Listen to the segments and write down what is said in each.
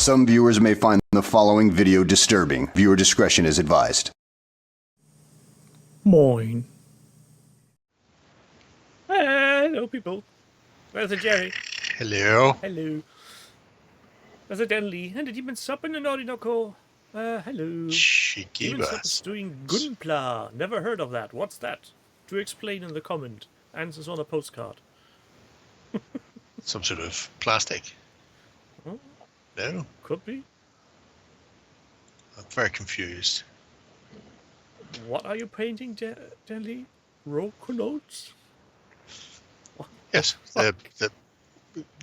Some viewers may find the following video disturbing. Viewer discretion is advised. Moin. Hello, people. Where's the Jerry? Hello. Hello. There's a Denley, and a Demon Sup in an Orinoco. Hello. Cheeky Demon Sup is doing Gunpla. Never heard of that. What's that? Do explain in the comment. Answers on a postcard. Some sort of plastic? Oh, No? could be. I'm very confused. What are you painting, Denley? Roconotes? Yes,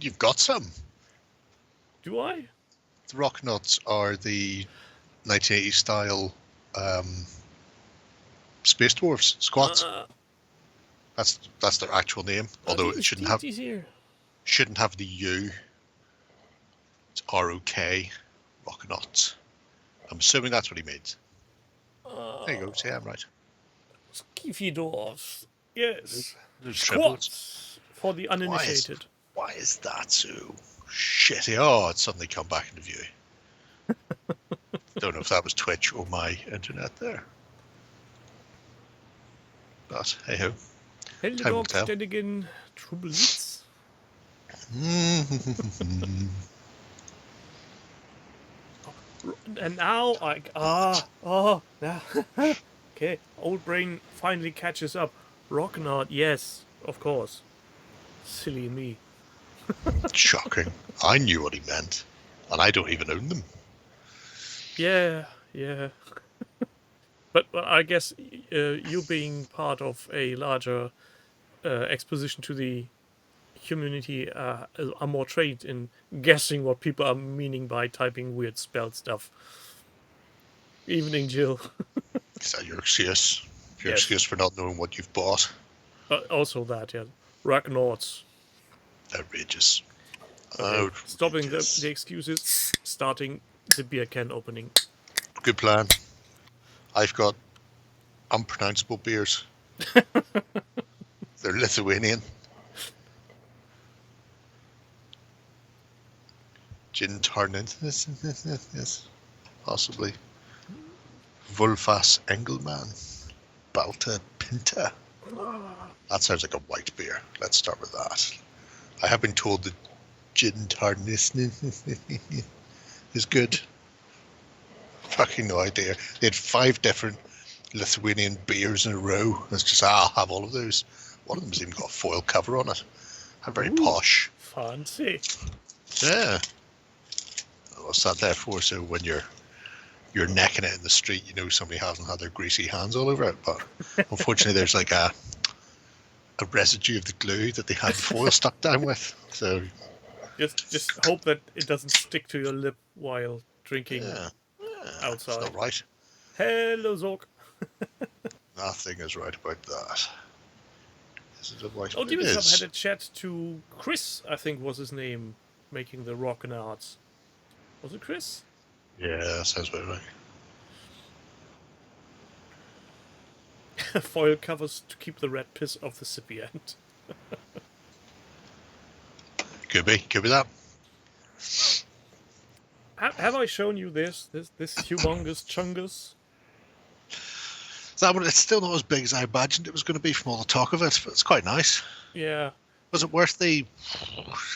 you've got some. Do I? The rock nuts are the 1980s style Space Dwarfs squats. That's their actual name, although it shouldn't have the U. It's R-O-K, rock nuts. I'm assuming that's what he means. There you go. See, I'm right. Skiffy dwarfs. Yes. There's Squats for the uninitiated. Why is that so shitty? Oh, it's suddenly come back into view. Don't know if that was Twitch or my internet there. But hey ho. Hello, dog, ständigen Troublesitz. And now okay, old brain finally catches up. Rocknard, yes, of course. Silly me. Shocking. I knew what he meant, and I don't even own them. Yeah. But I guess you being part of a larger exposition to the community are more trained in guessing what people are meaning by typing weird spelled stuff. Evening, Jill. Is that your excuse? Your Yes. excuse for not knowing what you've bought? Also that, yeah. Ragnards. Outrageous. Okay. Stopping the excuses, starting the beer can opening. Good plan. I've got unpronounceable beers. They're Lithuanian. Gin Tarnant. Yes, possibly. Wolfas Engelmann. Balta Pinta. That sounds like a white beer. Let's start with that. I have been told that Gin Tarnant is good. Fucking no idea. They had 5 different Lithuanian beers in a row. It's just, I'll have all of those. One of them's even got a foil cover on it. I'm very posh. Fancy. Yeah. What's that there for? So when you're necking it in the street, you know somebody hasn't had their greasy hands all over it. But unfortunately, there's like a residue of the glue that they had the foil stuck down with. So just hope that it doesn't stick to your lip while drinking outside. That's not right. Hello, Zork. Nothing is right about that. Is it right? Oh, Demon Sub had a chat to Chris, I think was his name, making the rock and arts. Was it Chris? Yeah, that sounds about right. Foil covers to keep the red piss off the recipient. Could be that. Have I shown you this humongous chungus? It's still not as big as I imagined it was going to be from all the talk of it, but it's quite nice. Yeah. Was it worth the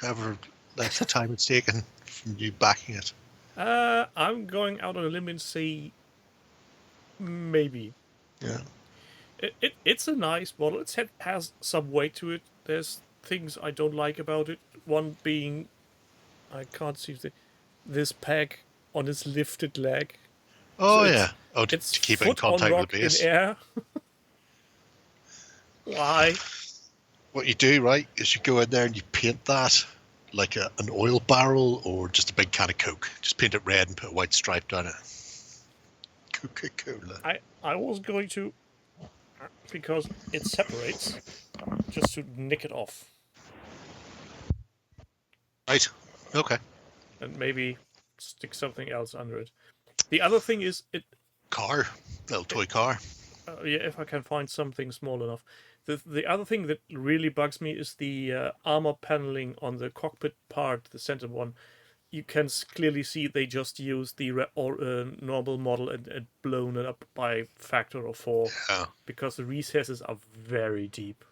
ever length of time it's taken from you backing it? I'm going out on a limb and say maybe. Yeah. It's a nice model. It has some weight to it. There's things I don't like about it. One being, I can't see this peg on its lifted leg. Oh, so yeah. Oh, to keep it in contact with the base. In air. Why? What you do, right, is you go in there and you paint that like an oil barrel or just a big can of Coke. Just paint it red and put a white stripe down it. Coca-Cola. I was going to, because it separates, just to nick it off. Right. Okay. And maybe stick something else under it. The other thing is Little toy car. Yeah, if I can find something small enough. The other thing that really bugs me is the armor paneling on the cockpit part, the center one. you can clearly see they just used the normal model and blown it up by a factor of 4 Yeah. because the recesses are very deep.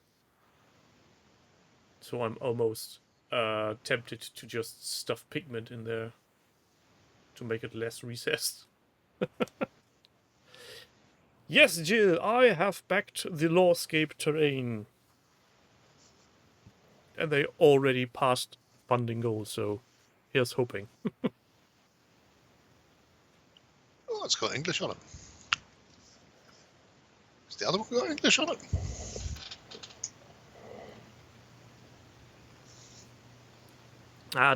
So I'm almost tempted to just stuff pigment in there to make it less recessed. Yes, Jill, I have backed the Lawscape terrain. And they already passed funding goals, so here's hoping. Oh, it's got English on it. Is the other one got English on it?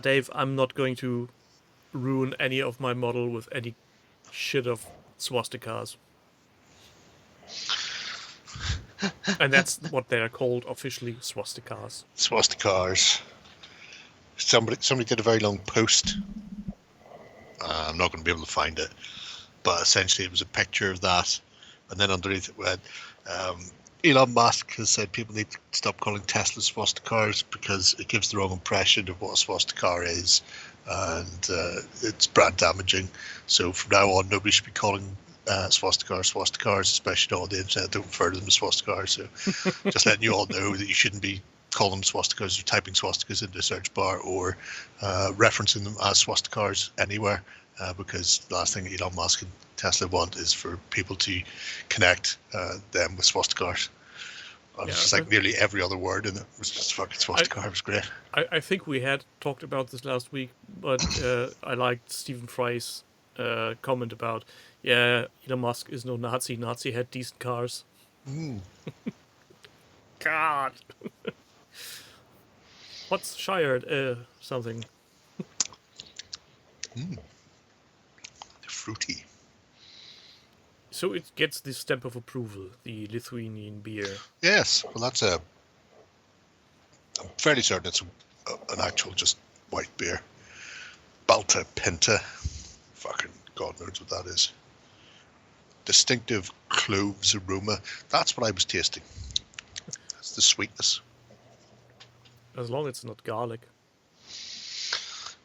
Dave, I'm not going to ruin any of my model with any shit of swastikas. And that's what they're called officially, swastikas. Swastikas. Somebody did a very long post. I'm not going to be able to find it, but essentially it was a picture of that, and then underneath it went, Elon Musk has said people need to stop calling Tesla swastikars because it gives the wrong impression of what a swastikar is, and it's brand damaging. So from now on, nobody should be calling swastikars, especially not on the internet. Don't refer to them as swastikars. So just letting you all know that you shouldn't be calling them swastikas or typing swastikas into the search bar or referencing them as swastikars anywhere, because the last thing Elon Musk and Tesla want is for people to connect them with swastikars. It was just like nearly every other word in it was just fucking swastika. It was great. I think we had talked about this last week, but I liked Stephen Fry's comment about, Elon Musk is no Nazi. Nazi had decent cars. God. What's Shired? Something. Fruity. So it gets the stamp of approval, the Lithuanian beer. Yes, well that's I'm fairly certain it's an actual just white beer. Balta Pinta. Fucking God knows what that is. Distinctive cloves aroma. That's what I was tasting. That's the sweetness. As long as it's not garlic.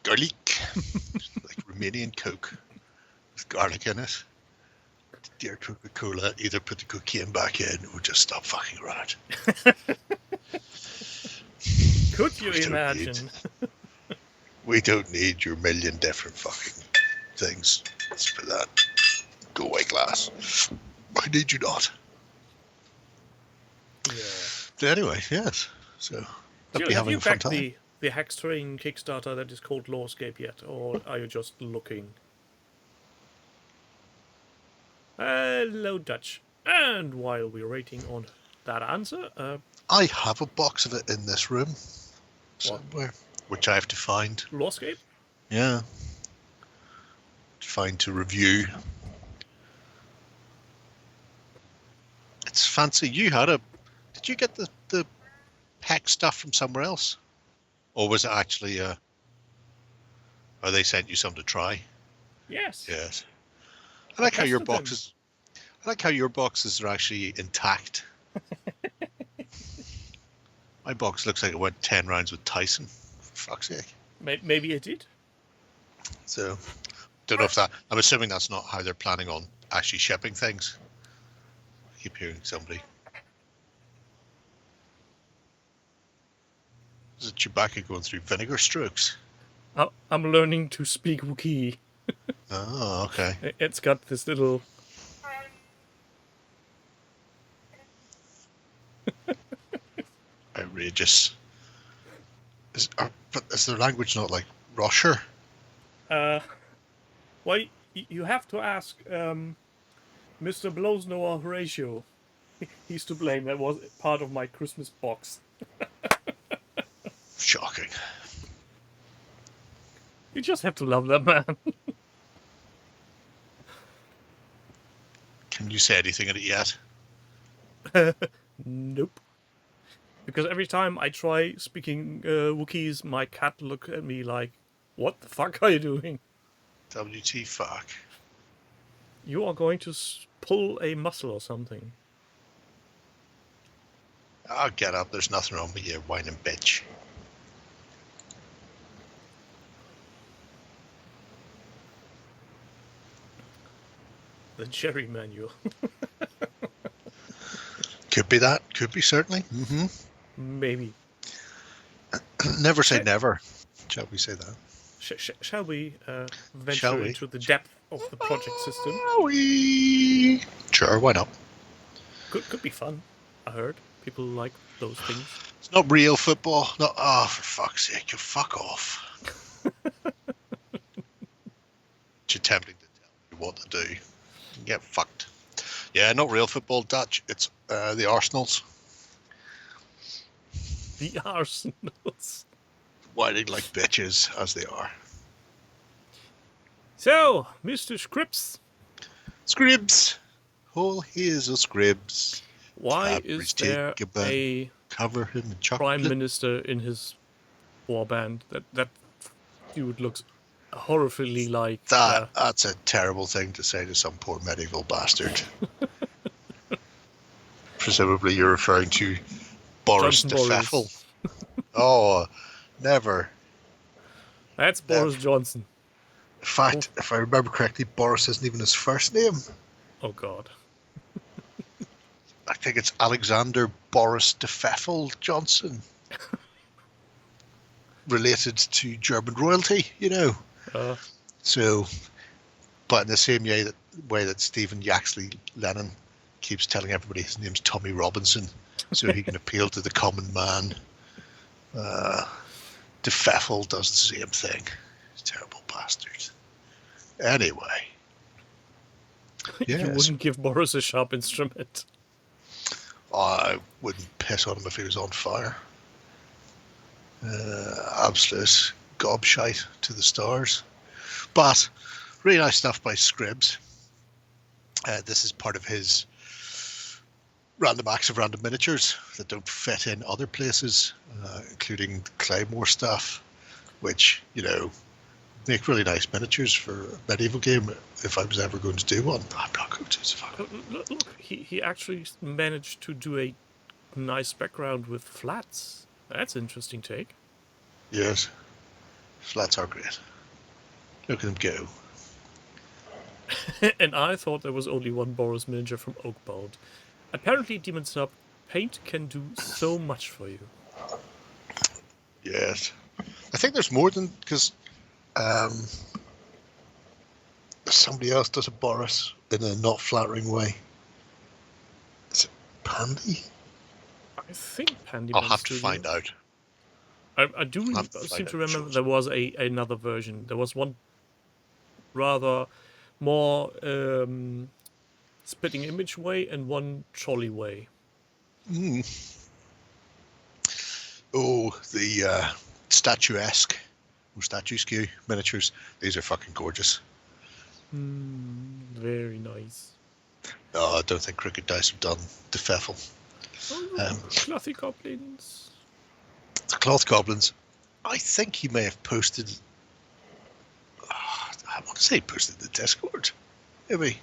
Garlic. Like Romanian Coke with garlic in it. Dear Coca-Cola, either put the cocaine back in or just stop fucking around. Could you imagine? We don't need your million different fucking things. Let's put that. Go away, glass. I need you not. Yeah. But anyway, yes. So, Jill, be have having you a fun backed time. the Hex Train Kickstarter that is called Lawscape yet, or are you just looking? Hello, Dutch. And while we're waiting on that answer, I have a box of it in this room somewhere, which I have to find. Lawscape? Yeah. To find to review. It's fancy. You had a... Did you get the hex stuff from somewhere else? Or was it actually... Or they sent you some to try? Yes. Yes. I like how your tested them. boxes... I like how your boxes are actually intact. My box looks like it went 10 rounds with Tyson. For fuck's sake. Maybe it did. So, don't know if that... I'm assuming that's not how they're planning on actually shipping things. I keep hearing somebody. Is it Chewbacca going through vinegar strokes? I'm learning to speak Wookiee. Oh, okay. It's got this little... Outrageous. But is their language not like Russia? Well, you have to ask Mr. Blosno or Horatio. He's to blame. That was part of my Christmas box. Shocking. You just have to love that man. Can you say anything in it yet? Nope. Because every time I try speaking Wookiees, my cat look at me like, what the fuck are you doing? WT fuck. You are going to pull a muscle or something. I'll get up. There's nothing wrong with you, whining bitch. The Jerry manual. Could be that. Could be, certainly. Maybe. Never say never. Shall we say that? Shall we venture Shall we? into the depth of the project system? Shall we? Sure, why not? Could be fun. I heard people like those things. It's not real football. Not. Oh, for fuck's sake! You fuck off. You're attempting to tell me what to do. Get fucked. Yeah, not real football, Dutch. It's the Arsenals. The Arsenals. Whining like bitches, as they are. So, Mr. Scripps. Scribs. Whole here's a Scribs. Why is there a cover him in chocolate? prime minister in his warband? That dude looks horrifyingly like... That's a terrible thing to say to some poor medieval bastard. Presumably you're referring to Boris the Pfeffel. Oh, never. That's Boris Johnson. In fact, if I remember correctly, Boris isn't even his first name. Oh, God. I think it's Alexander Boris de Pfeffel Johnson. Related to German royalty, you know. So, but in the same way that Stephen Yaxley Lennon keeps telling everybody his name's Tommy Robinson, so he can appeal to the common man. De Pfeffel does the same thing. He's a terrible bastard. Anyway. Yes. You wouldn't give Boris a sharp instrument. I wouldn't piss on him if he was on fire. Absolute gobshite to the stars. But really nice stuff by Scribs. This is part of his random acts of random miniatures that don't fit in other places, including Claymore stuff, which, you know, make really nice miniatures for a medieval game. If I was ever going to do one, I'm not going to. Look, he actually managed to do a nice background with flats. That's an interesting take. Yes. Flats are great. Look at them go. And I thought there was only one Boris miniature from Oakbound. Apparently, Demon Sub paint can do so much for you. Yes. I think there's more than... because somebody else does a Boris in a not flattering way. Is it Pandy? I think Pandy. I'll have to find out. I do seem to remember there was another version. There was one rather more spitting image way and one trolley way. Oh, the statuesque or statue skew miniatures. These are fucking gorgeous. Very nice. Oh, I don't think Crooked Dice have done De Pfeffel. Clothy goblins. The cloth goblins. I think he may have posted. I want to say he posted the Discord. Maybe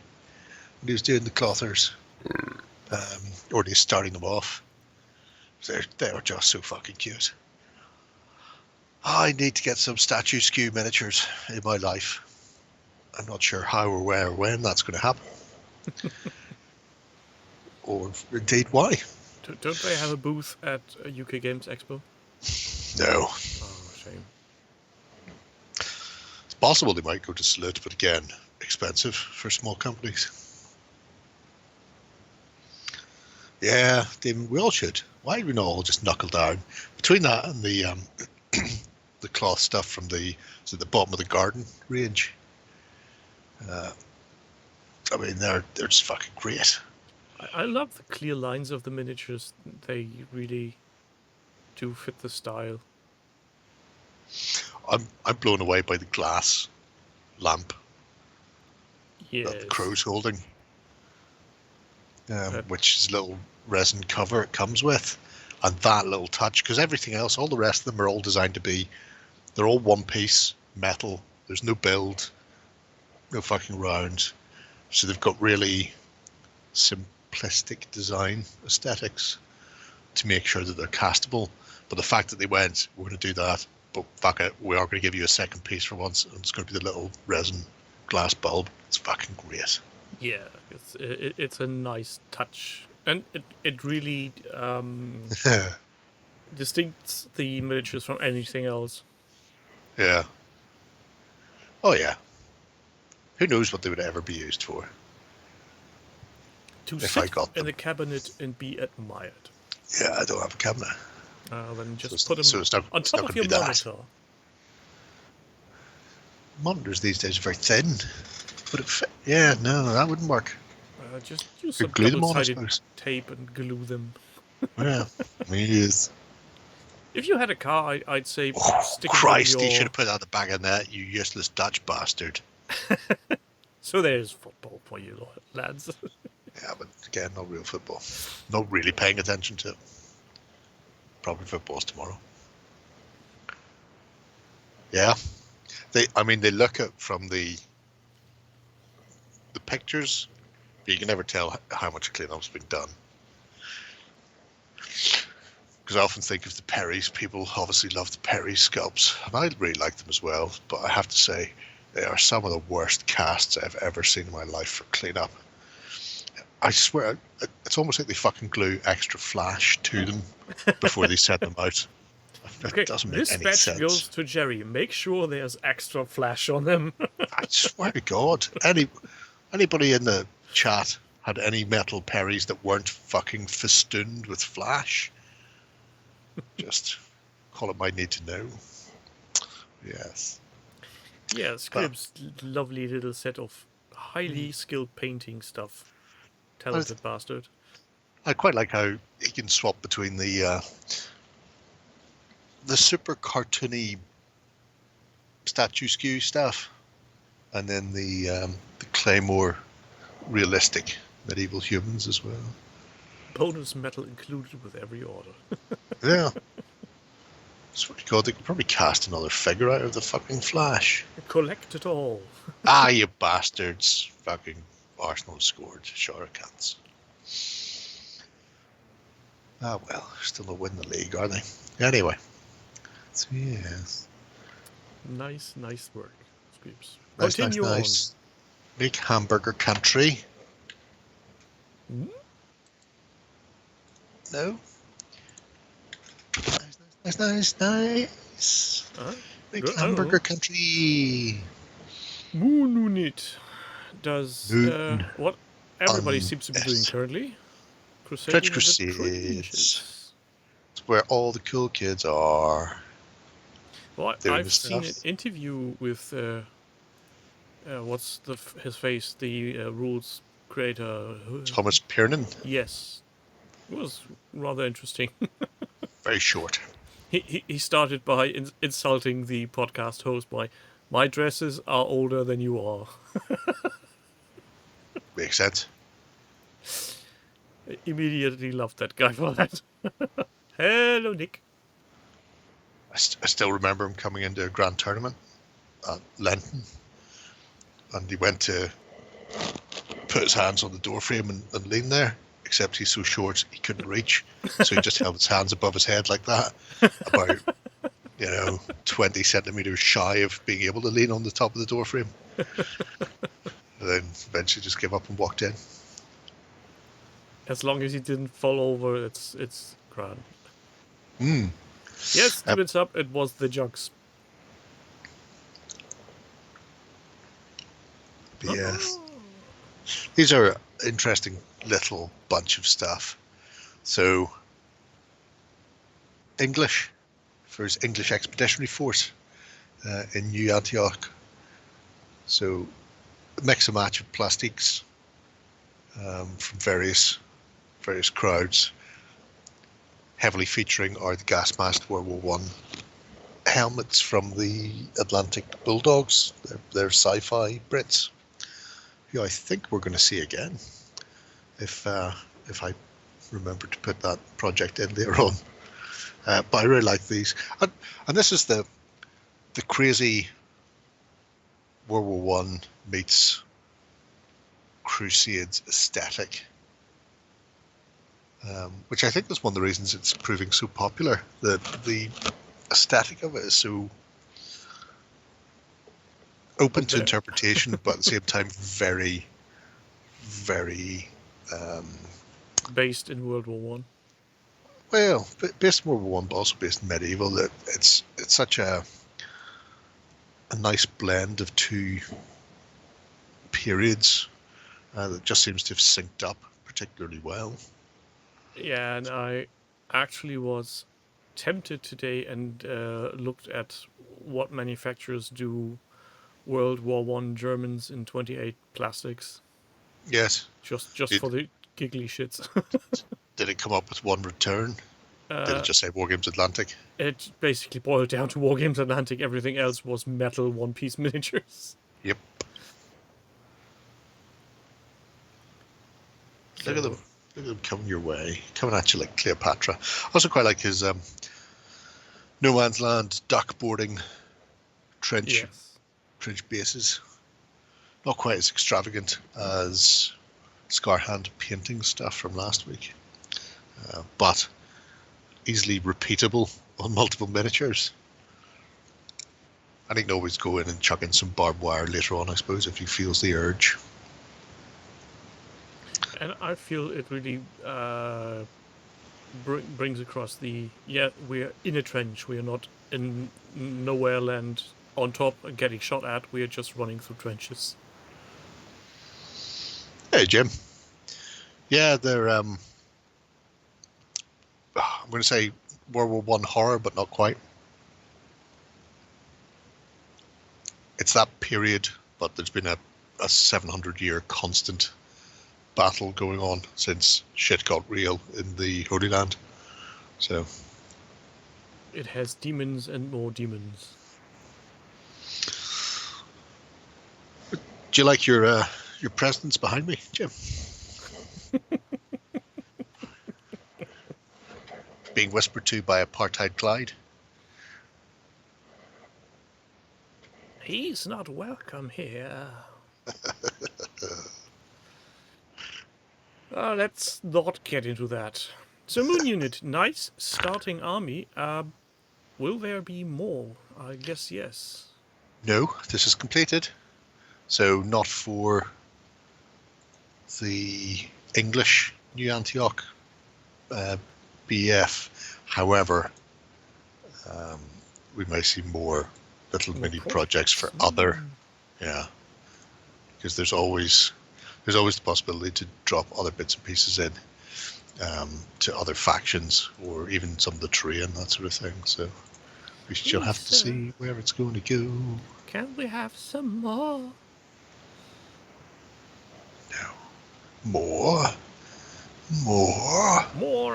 when he was doing the clothers, or he's starting them off. They are just so fucking cute. I need to get some statue skew miniatures in my life. I'm not sure how or where or when that's going to happen. Or indeed why. Don't they have a booth at UK Games Expo? No. Oh, shame. It's possible they might go to Salute, but again, expensive for small companies. Yeah, we all should. Why do we not all just knuckle down? Between that and the the cloth stuff from the bottom of the garden range. I mean, they're just fucking great. I love the clear lines of the miniatures. They really do fit the style. I'm blown away by the glass lamp Yes. that the crow's holding, which is a little resin cover it comes with, and that little touch, because everything else, all the rest of them are all designed to be, they're all one piece metal. There's no build, no fucking round, so they've got really simplistic design aesthetics to make sure that they're castable. But the fact that they went, we're going to do that, but fuck it, we are going to give you a second piece for once, and it's going to be the little resin glass bulb. It's fucking great. Yeah, it's a nice touch, and it really distincts the miniatures from anything else. Yeah. Oh yeah. Who knows what they would ever be used for To if I sit got in them. the cabinet and be admired. Yeah, I don't have a cabinet. Then So just put them it's not on top going of to your be that. monitor. Monitors these days are very thin. Would it fit? Yeah, no, that wouldn't work. Just use Could some glue them on, I double-sided suppose. tape and glue them. Yeah. Yes. If you had a car, I'd say Oh, stick it on Christ, you should your... have put that at the back of that, you useless Dutch bastard. So there's football for you lads. Yeah, but again, not real football. Not really paying attention to it. Probably football's tomorrow. Yeah. They look at from the pictures, but you can never tell how much clean-up's been done. Because I often think of the Perry's. People obviously love the Perry sculpts, and I really like them as well. But I have to say, they are some of the worst casts I've ever seen in my life for cleanup. I swear, it's almost like they fucking glue extra flash to them before they send them out. It Okay, doesn't make this any batch goes sense. to Jerry. Make sure there's extra flash on them. I swear to God, anybody in the chat had any metal Perrys that weren't fucking festooned with flash? Just call it my need to know. Yes. Yeah, But Scribb's lovely little set of highly skilled painting stuff. Talented bastard. I quite like how he can swap between the super cartoony statue skew stuff and then the Claymore realistic medieval humans as well. Bonus metal included with every order. Yeah. Swear to God, they could probably cast another figure out of the fucking Flash. Collect it all. Ah, you bastards. Fucking Arsenal scored. Sure cats. Ah, well, still not win the league, are they? Anyway. So, yes. Nice work, Scribbs. Nice, Continue nice. Big hamburger country. on. No? Nice. Big Good, I don't hamburger know. country. Moonunit does Moon what everybody on seems to be Earth. doing currently. Trench Crusading over Crusades. trenches. It's where all the cool kids are. Well, Doing I've the seen stuff. an interview with what's his face, the rules creator. Thomas Piernan. Yes, it was rather interesting. Very short. He started by insulting the podcast host by, "My dresses are older than you are." Makes sense. I immediately loved that guy for that. Hello, Nick. I still remember him coming into a grand tournament at Lenton, and he went to put his hands on the door frame and lean there, except he's so short he couldn't reach, so he just held his hands above his head like that, about 20 centimeters shy of being able to lean on the top of the door frame. And then eventually just gave up and walked in. As long as he didn't fall over, it's grand. Mm. Yes, it's up. It was the jugs. Yes. These are interesting little bunch of stuff. So, English, for his English Expeditionary Force in New Antioch. So, mix and match of plastiques from various crowds. Heavily featuring are the gas masked World War I helmets from the Atlantic Bulldogs. They're sci-fi Brits, who I think we're going to see again, if I remember to put that project in later on. But I really like these, and this is the crazy World War I meets Crusades aesthetic, which I think is one of the reasons it's proving so popular. The aesthetic of it is so open to interpretation, but at the same time very, very Based in World War One. well, based in World War One, but also based in medieval. That it's such a nice blend of two periods that just seems to have synced up particularly well. Yeah, and I actually was tempted today and looked at what manufacturers do World War One Germans in 28 plastics, Yes. just Did, for the giggly shits. did it come up with one return? Did it just say War Games Atlantic? It basically boiled down to War Games Atlantic. Everything else was metal one-piece miniatures. Yep. So, Look at them. Look at them coming your way, coming at you like Cleopatra. I also quite like his No Man's Land duck boarding trench bases. Not quite as extravagant as Scarhand painting stuff from last week, but easily repeatable on multiple miniatures. And he can always go in and chuck in some barbed wire later on, I suppose, if he feels the urge. and I feel it really brings across we're in a trench. We are not in nowhere land on top and getting shot at. We are just running through trenches. Hey, Jim. Yeah, they're I'm going to say World War One horror, but not quite. It's that period, but there's been a 700-year constant battle going on since shit got real in the Holy Land. So it has demons and more demons. Do you like your presence behind me, Jim? Being whispered to by apartheid Clyde. He's not welcome here. Let's not get into that. So Moon Unit, nice starting army. Will there be more? I guess yes. No, this is completed. So not for the English New Antioch BF. However, we may see more little mini projects for other, because there's always the possibility to drop other bits and pieces in to other factions or even some of the terrain, that sort of thing. So we still have to see where it's going to go. Can we have some more? No. More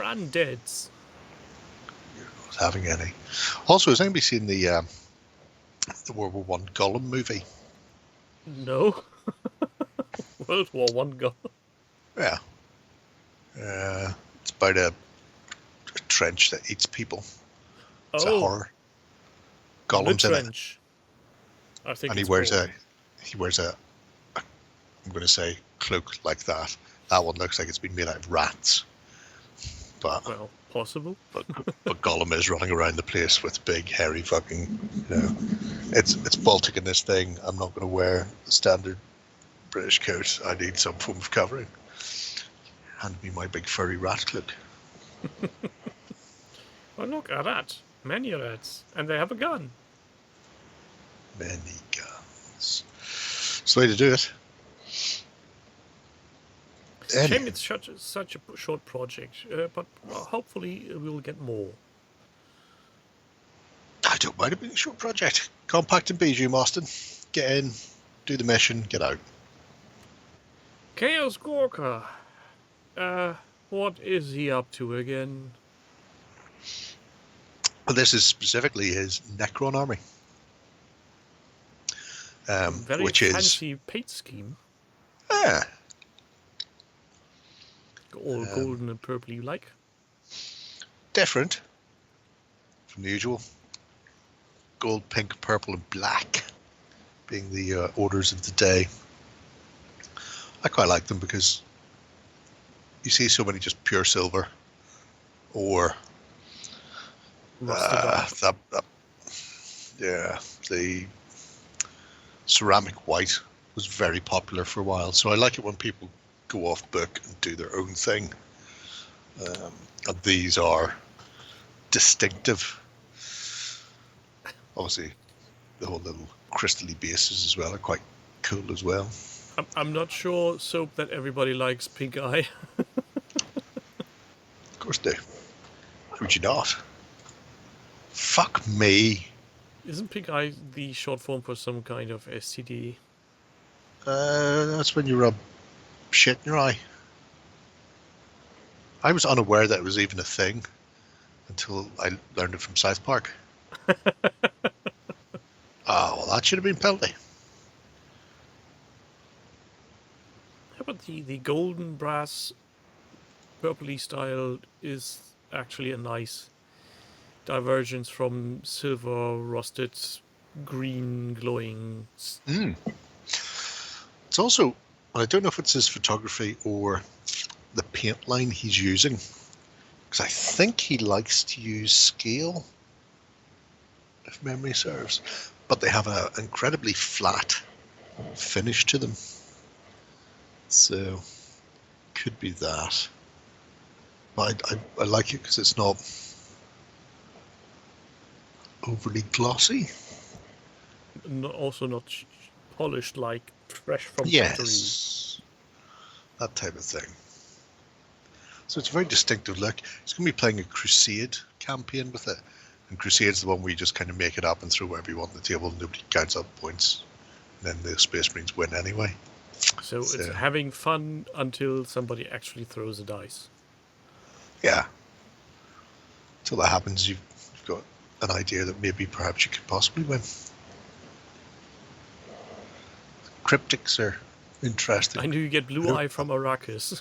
undeads. You're not having any. Also, has anybody seen the World War One Gollum movie? No. World War One Gollum. Yeah. It's about a trench that eats people. It's a horror. Gollum's in it. I think. And he wears a I'm going to say cloak like that. That one looks like it's been made out of rats. But well, possible. But Gollum is running around the place with big, hairy fucking, it's Baltic in this thing. I'm not going to wear the standard British coat. I need some form of covering. Hand me my big furry rat cloak. Well, look at that. Many rats. And they have a gun. Many guns. It's the way to do it. Shame it's such a short project, but hopefully we'll get more. I don't mind it being a short project. Compact and bijou, Marston. Get in, do the mission, get out. Chaos Gorka. What is he up to again? Well, this is specifically his Necron army. Very which fancy paint scheme. Yeah. All golden and purple you like. Different from the usual. Gold, pink, purple, and black being the orders of the day. I quite like them because you see so many just pure silver or the ceramic white was very popular for a while. So I like it when people go off book and do their own thing. And these are distinctive. Obviously, the whole little crystally bases as well are quite cool as well. I'm not sure, Soap, that everybody likes Pink Eye. Of course they. How would you not? Fuck me. Isn't Pink Eye the short form for some kind of STD? That's when you rub shit in your eye. I was unaware that it was even a thing until I learned it from South Park. Well, that should have been penalty. How about the golden brass purpley style is actually a nice divergence from silver rusted green glowing. It's also, I don't know if it's his photography or the paint line he's using, because I think he likes to use scale, if memory serves, but they have an incredibly flat finish to them. So, could be that. But I like it because it's not overly glossy. Also not polished like fresh from factory. Yes, that type of thing. So it's a very distinctive look. It's going to be playing a Crusade campaign with it. And Crusade's the one where you just kind of make it up and throw whatever you want on the table. Nobody counts up points. And then the Space Marines win anyway. So it's having fun until somebody actually throws a dice. Yeah. Until that happens, you've got an idea that maybe perhaps you could possibly win. Cryptics are interesting. I knew you get blue eye from Arrakis.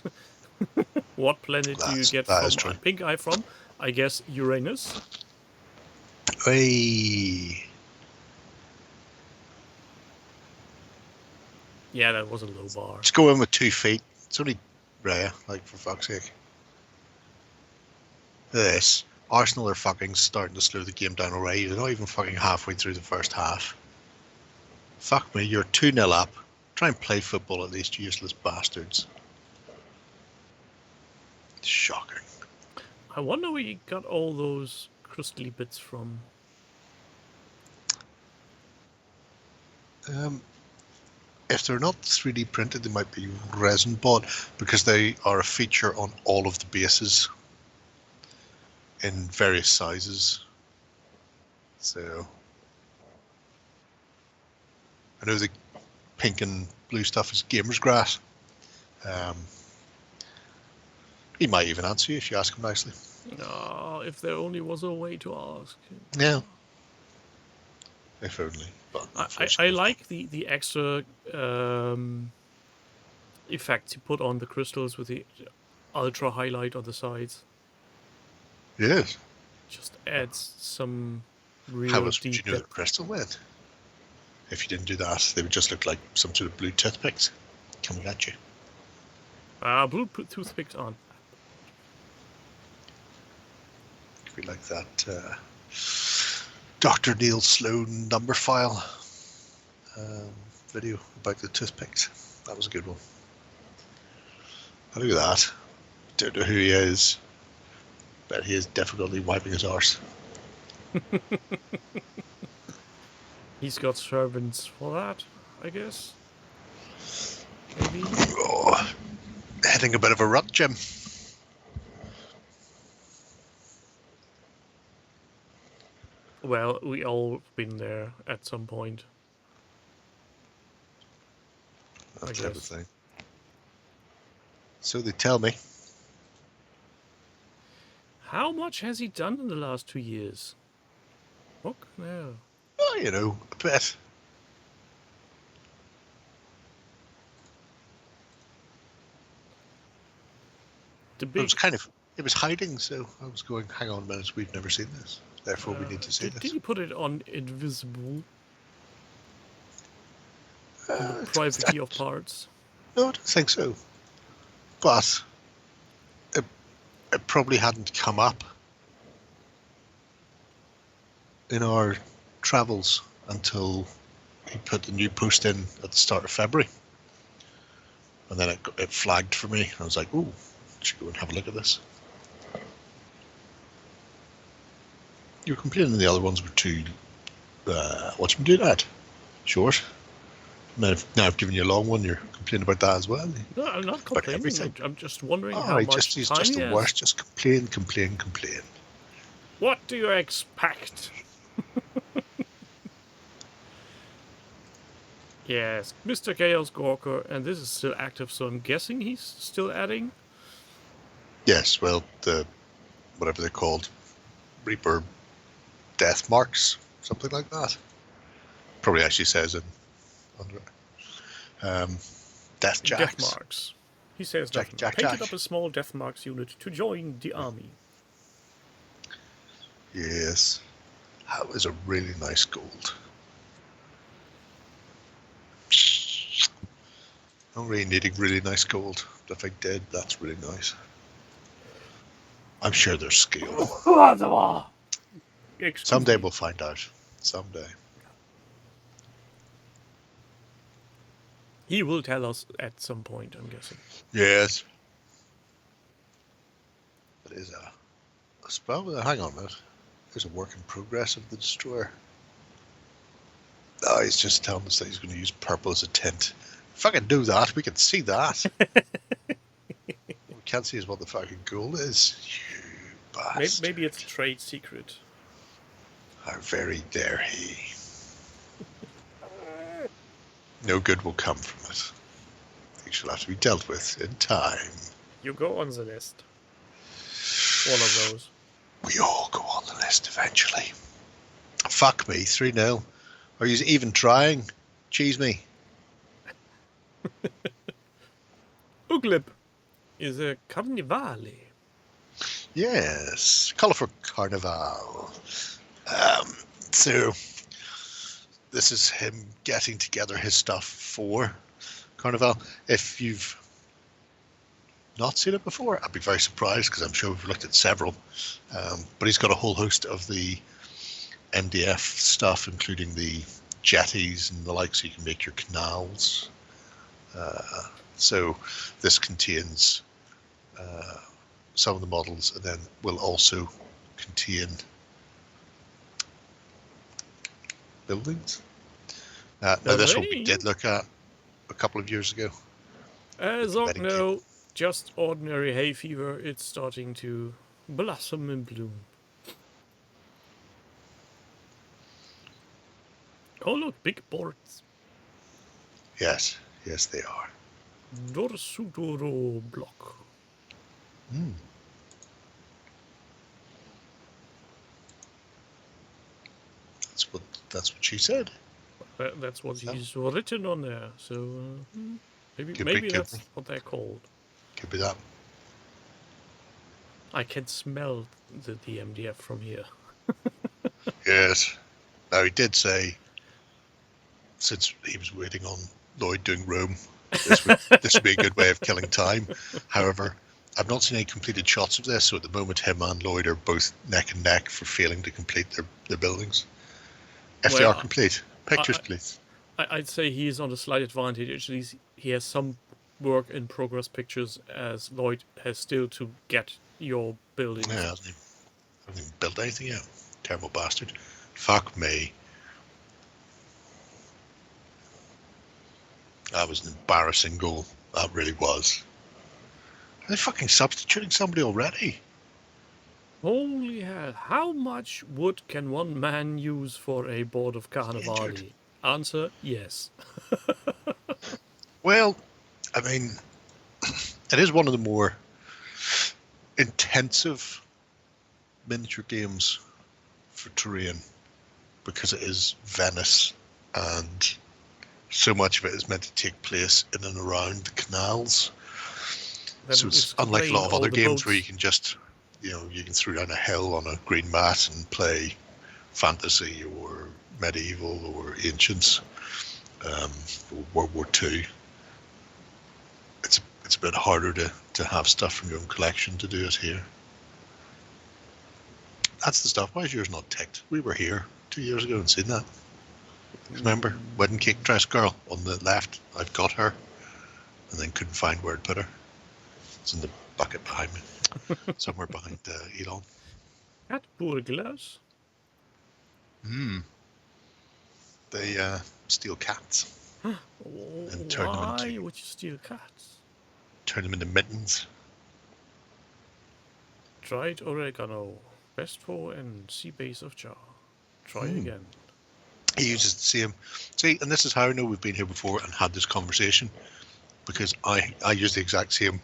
What planet do you get from Pink Eye from? I guess Uranus. Hey. Yeah, that was a low bar. Let's go in with 2 feet. It's only rare, like, for fuck's sake. This. Arsenal are fucking starting to slow the game down already. They're not even fucking halfway through the first half. Fuck me, you're 2-0 up. Try and play football at least, you useless bastards. Shocking. I wonder where you got all those crystally bits from. If they're not 3D printed, they might be resin bought, because they are a feature on all of the bases in various sizes. So I know the pink and blue stuff is gamer's grass. He might even answer you if you ask him nicely. Oh, if there only was a way to ask. Yeah. If only. But I like the extra effects you put on the crystals with the ultra highlight on the sides. Yes. Just adds some real How else would deep you know the crystal went? If you didn't do that, they would just look like some sort of blue toothpicks coming at you. Blue toothpicks on. Could be like that Dr. Neil Sloan number file video about the toothpicks. That was a good one. Look at that. Don't know who he is, but he is difficultly wiping his arse. He's got servants for that, I guess. Maybe. Oh, hitting a bit of a rut, Jim. Well, we all been there at some point. That's everything. So they tell me. How much has he done in the last 2 years? Fuck no. Oh, you know, a bit. It was hiding, so I was going, hang on a minute, we've never seen this. Therefore, we need to see this. Did you put it on invisible? In the private key of parts? No, I don't think so. But it probably hadn't come up in our travels until he put the new post in at the start of February. And then it flagged for me. I was like, ooh, I should go and have a look at this. You were complaining the other ones were too, whatchamacallit that? Short. Now I've given you a long one, you're complaining about that as well. No, I'm not About complaining. everything. I'm just wondering Oh, how much he's time just he the has. worst. Just complain. What do you expect? Yes, Mr. Chaos Gawker, and this is still active, so I'm guessing he's still adding. Yes, well, the whatever they're called, Reaper death marks, something like that. Probably actually says it under it. Death jacks. Death marks. He says Jack- nothing. Jack- Painted Jack. up a small death marks unit to join the army. Yes, that was a really nice gold. I'm really needing really nice gold. But if I did, that's really nice. I'm sure there's skill. Excuse Someday me. we'll find out. Someday. He will tell us at some point, I'm guessing. Yes. It is a spell. Hang on a minute. There's a work in progress of the destroyer. Oh, he's just telling us that he's going to use purple as a tint. Fucking do that. We can see that. We can't see is what the fucking goal is. You bastard. Maybe it's a trade secret. How very dare he. No good will come from it. He shall have to be dealt with in time. You go on the list. One of those. We all go on the list eventually. Fuck me, 3-0. Are you even trying? Cheese me. Uglip is a carnivale. Yes, colourful carnival. So this is him getting together his stuff for Carnival. If you've not seen it before, I'd be very surprised because I'm sure we've looked at several. But he's got a whole host of the MDF stuff, including the jetties and the like, so you can make your canals. So this contains some of the models, and then will also contain buildings. Now this one we did look at a couple of years ago. As of now, just ordinary hay fever. It's starting to blossom and bloom. Oh look, big boards. Yes, yes they are. Dorsudoro block. That's what she said. That's what he's written on there. So maybe Could that's be. what they're called. Could be that. I can smell the MDF from here. Yes. Now he did say, since he was waiting on Lloyd doing Rome, this would be a good way of killing time. However, I've not seen any completed shots of this, so at the moment him and Lloyd are both neck and neck for failing to complete their buildings. If they are complete, pictures please. I'd say he's on a slight advantage. At least he has some work in progress pictures, as Lloyd has still to get your buildings. Yeah, hasn't even built anything yet. Terrible bastard. Fuck me. That was an embarrassing goal. That really was. Are they fucking substituting somebody already? Holy hell, how much wood can one man use for a board of Carnivale? Answer, yes. Well, I mean, it is one of the more intensive miniature games for terrain because it is Venice and so much of it is meant to take place in and around the canals. So it's unlike a lot of other games where you can just, you can throw down a hill on a green mat and play fantasy or medieval or ancients, or World War II. It's a bit harder to have stuff from your own collection to do it here. That's the stuff. Why is yours not ticked? We were here 2 years ago and seen that. Remember? Wedding cake dress girl on the left. I've got her. and then couldn't find where to put her. It's in the bucket behind me, somewhere behind Elon. Cat burglars? They steal cats and turn them Why into would you steal cats? mittens. Dried oregano. Best for and sea base of jar. Try again. He uses the same. See, and this is how I know we've been here before and had this conversation, because I use the exact same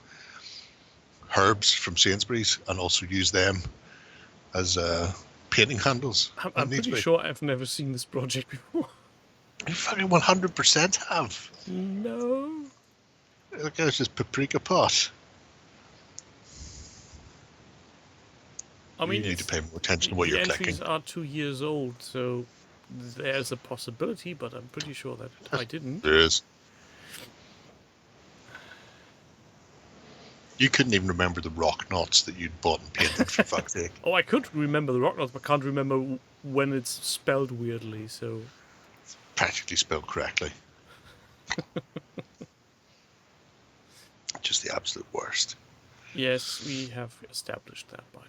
herbs from Sainsbury's and also use them as painting handles. I'm pretty sure I've never seen this project before. You fucking 100% have. No. Look, there's this paprika pot. I mean, you need to pay more attention to what you're clicking. The entries are 2 years old, so there's a possibility, but I'm pretty sure that I didn't. There is. You couldn't even remember the rock knots that you'd bought and painted, for fuck's sake. Oh, I could remember the rock knots, but can't remember when it's spelled weirdly, so... It's practically spelled correctly. Just the absolute worst. Yes, we have established that by now.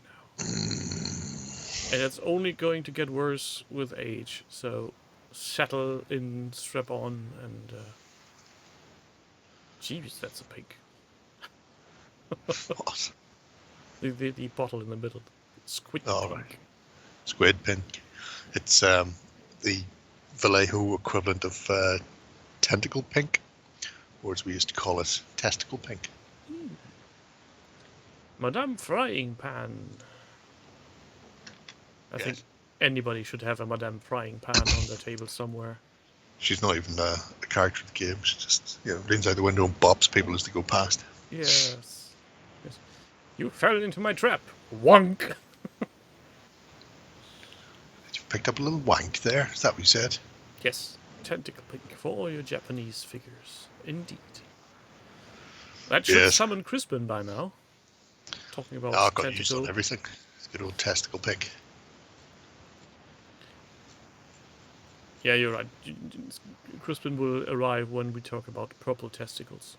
And it's only going to get worse with age, so settle in, strap on, and... Jeez, that's a pig. What? The bottle in the middle. Squid Oh, pink. right. Squid pink. It's the Vallejo equivalent of tentacle pink, or as we used to call it, testicle pink. Madame Frying Pan. I think anybody should have a Madame Frying Pan on their table somewhere. She's not even a character of the game. She just leans out the window and bops people as they go past. Yes. Yes. You fell into my trap. Wonk. You picked up a little wank there. Is that what you said? Yes. Tentacle pink for all your Japanese figures. Indeed. That should summon Crispin by now. Talking about I've got used on everything. It's good old testicle pink. Yeah, you're right. Crispin will arrive when we talk about purple testicles.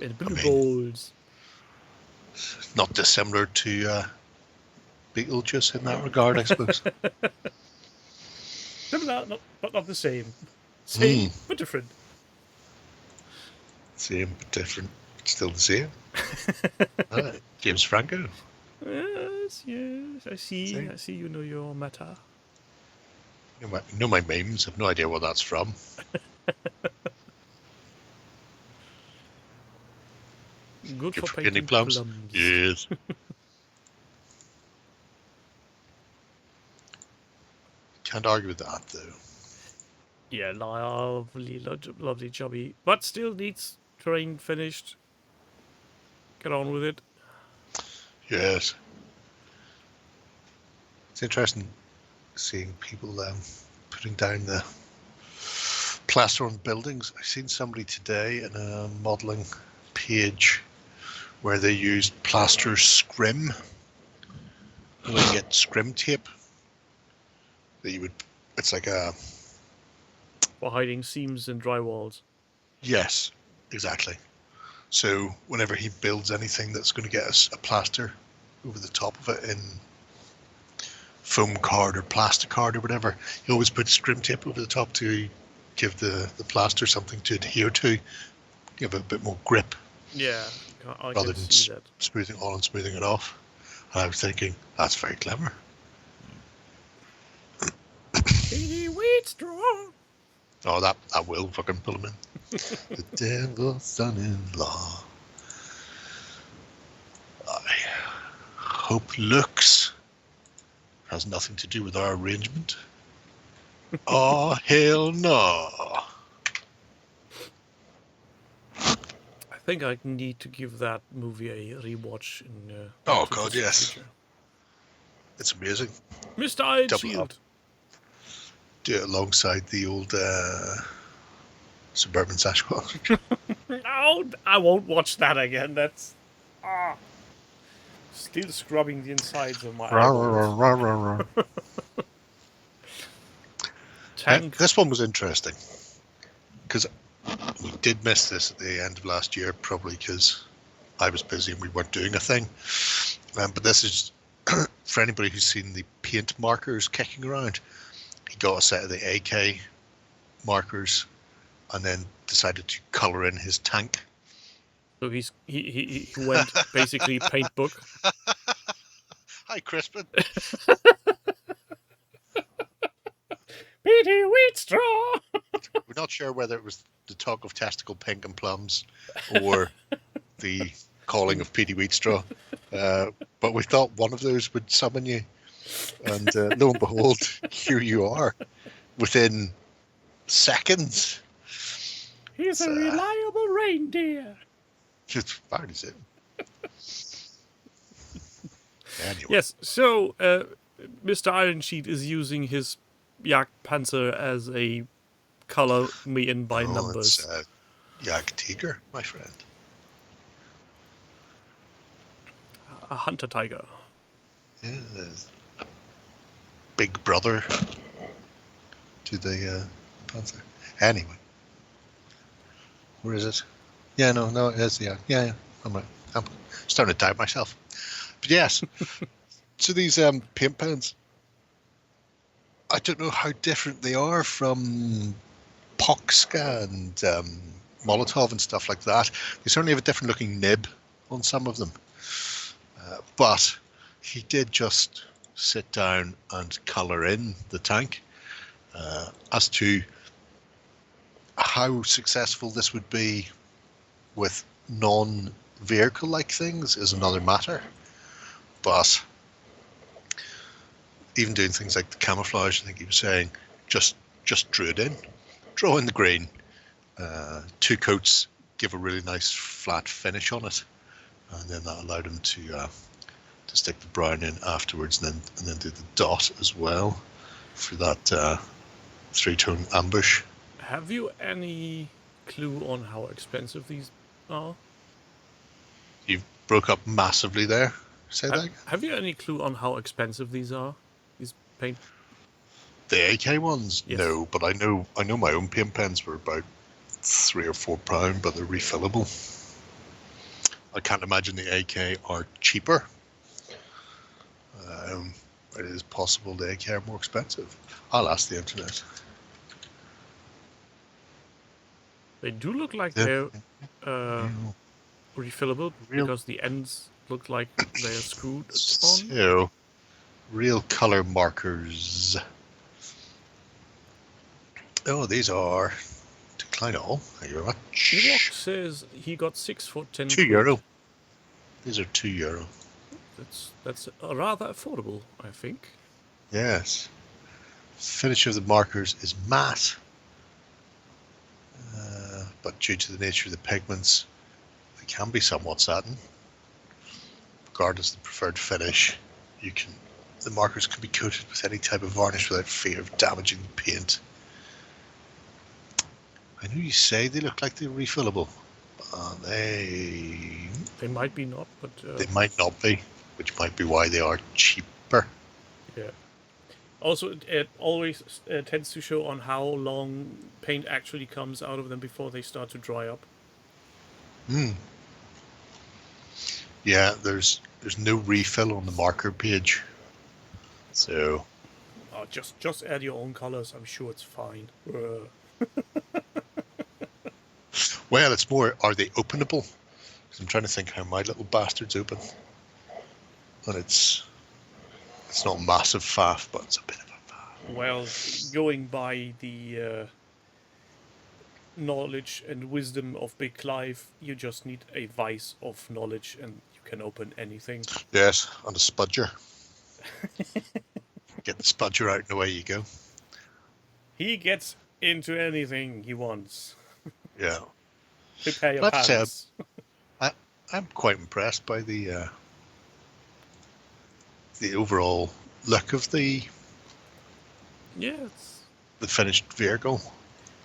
And blue balls. Not dissimilar to Beetlejuice in that regard, I suppose. Similar, but not the same. Same, but different. Same, but different. Still the same. James Franco. Yes, I see. I see you know your meta. You know my memes. I've no idea what that's from. Good for painting plums. Yes. Can't argue with that, though. Yeah, lovely jobby. But still needs terrain finished. Get on with it. Yes. It's interesting seeing people putting down the plaster on buildings. I seen somebody today in a modelling page where they used plaster scrim. You get scrim tape that you would. It's like a. For hiding seams and drywalls. Yes, exactly. So whenever he builds anything that's going to get us a plaster over the top of it in foam card or plastic card or whatever, he always puts scrim tape over the top to give the plaster something to adhere to, give it a bit more grip. Yeah, I rather can than see that. smoothing on and smoothing it off. And I was thinking, that's very clever. Wait, strong. Oh, that will fucking pull him in. The devil's son-in-law. I hope looks has nothing to do with our arrangement. Oh, hell no. I think I need to give that movie a rewatch. Oh, God, yes. Future. It's amazing. Mr. Ironfield. Do it alongside the old Suburban Sasquatch. No, I won't watch that again. That's still scrubbing the insides of my eyeballs. This one was interesting because We did miss this at the end of last year, probably because I was busy and we weren't doing a thing. But this is for anybody who's seen the paint markers kicking around. He got a set of the AK markers and then decided to colour in his tank. So he went basically paint book. Hi, Crispin. Petey Wheatstraw! We're not sure whether it was the talk of testicle pink and plums or the calling of Petey Wheatstraw. But we thought one of those would summon you. And lo and behold, here you are within seconds. He's a reliable reindeer. Just fine as it. Anyway. Yes, so Mr. Ironsheet is using his Jagdpanzer as a color me in by numbers. It's Jagdtiger, my friend. A hunter tiger. Yeah, big brother to the Panzer. Anyway. Where is it? Yeah, no, it is. Yeah. I'm right. I'm starting to doubt myself. But yes, so these paint pens, I don't know how different they are from Poxka and Molotov and stuff like that. They certainly have a different looking nib on some of them. But he did just sit down and colour in the tank. As to how successful this would be with non-vehicle-like things is another matter. But even doing things like the camouflage, I think he was saying, just drew it in. Draw in the green. 2 coats give a really nice flat finish on it. And then that allowed him to stick the brown in afterwards and then do the dot as well for that 3-tone ambush. Have you any clue on how expensive these are? You broke up massively there. Say that again? Have you any clue on how expensive these are? These paint? The AK ones? Yes. No, but I know my own paint pens were about £3 or £4, but they're refillable. I can't imagine the AK are cheaper. It is possible the AK are more expensive. I'll ask the internet. They do look like they're refillable because the ends look like they're screwed on. So, real colour markers. Oh, these are decline all. Thank you very much. Ewok says he got 6 for 10. €2. These are €2. That's rather affordable, I think. Yes. Finish of the markers is matte, but due to the nature of the pigments, they can be somewhat satin. Regardless of the preferred finish, the markers can be coated with any type of varnish without fear of damaging the paint. I know you say they look like they're refillable, but they might be not, but they might not be, which might be why they are cheaper. Yeah. Also, it always tends to show on how long paint actually comes out of them before they start to dry up. Yeah, there's no refill on the marker page, so just add your own colors. I'm sure it's fine. Well, it's more, are they openable? Because I'm trying to think how my little bastard's open, and it's not massive faff, but it's a bit of a faff. Well, going by the knowledge and wisdom of Big Clive, you just need a vice of knowledge and you can open anything. Yes, and a spudger. Get the spudger out and away you go. He gets into anything he wants. Yeah. Prepare your pants. I'm quite impressed by the overall look of the finished vehicle.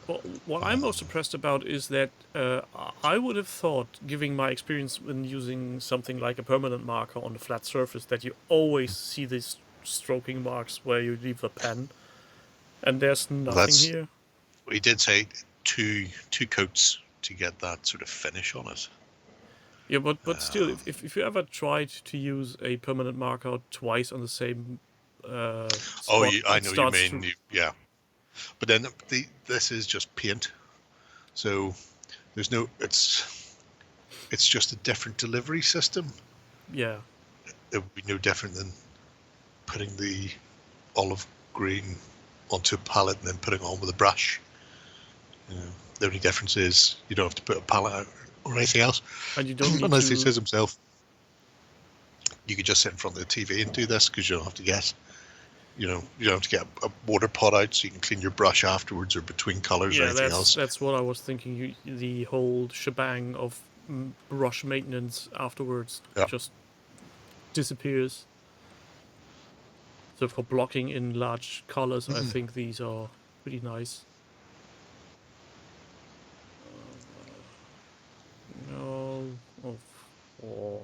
Well, what I'm most impressed about is that I would have thought, given my experience when using something like a permanent marker on a flat surface, that you always see these stroking marks where you leave the pen, and there's nothing here. He did say two coats to get that sort of finish on it. Yeah, but still, if you ever tried to use a permanent marker twice on the same spot, I it know what you starts mean. to. Yeah, but then this is just paint, so there's no. It's just a different delivery system. Yeah, It would be no different than putting the olive green onto a palette and then putting it on with a brush. You know, the only difference is you don't have to put a palette out or anything else. and you don't need Unless he to. says himself, you could just sit in front of the TV and do this because you don't have to get, you don't have to get a water pot out so you can clean your brush afterwards or between colors or Yeah, anything else. that's what I was thinking. The whole shebang of brush maintenance afterwards Yeah. just disappears. So for blocking in large colors, I think these are pretty nice. No, oh, four.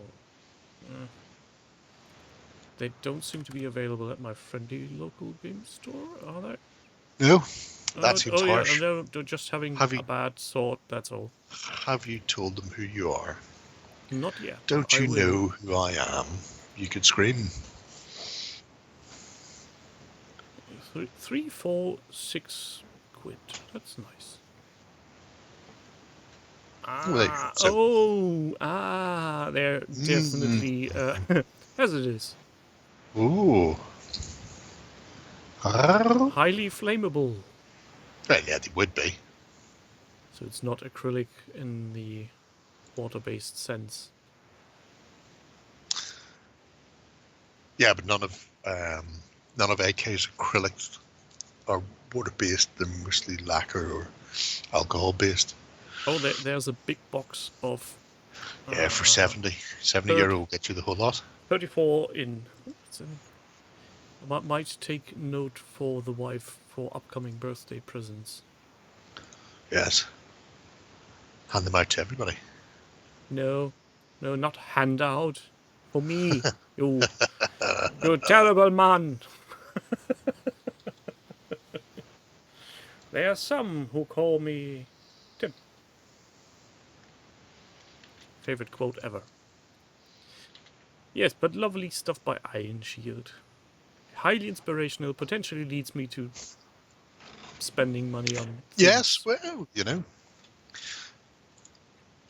They don't seem to be available at my friendly local game store, are they? No, that seems yeah, harsh. no, they're just having Have a you bad sort, that's all. have you told them who you are? Not yet. Don't I you will. know who I am? You could scream. 3, 4, 6 quid. That's nice. They're definitely as it is. Ooh. Well, Highly flammable. yeah, they would be. So it's not acrylic in the water-based sense. Yeah, but none of AK's acrylics are water-based. They're mostly lacquer or alcohol-based. Oh, there's a big box of. Yeah, for 70 euro will get you the whole lot. 34 in. I might take note for the wife for upcoming birthday presents. Yes. Hand them out to everybody. No, not handout. For me. You terrible man. There are some who call me Tim. Favorite quote ever. Yes, but lovely stuff by Iron Shield. Highly inspirational, potentially leads me to spending money on things. Yes, well,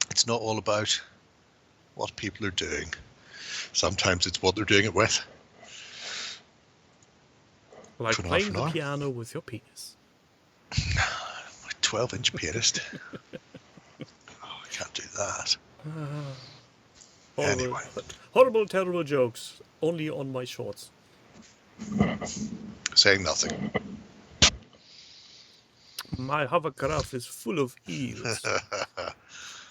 it's not all about what people are doing. Sometimes it's what they're doing it with. Like For playing half the an hour. piano with your penis. My 12-inch pianist. I can't do that. Horrible, Anyway. horrible, terrible jokes. Only on my shorts. Saying nothing. My hovercraft is full of eels.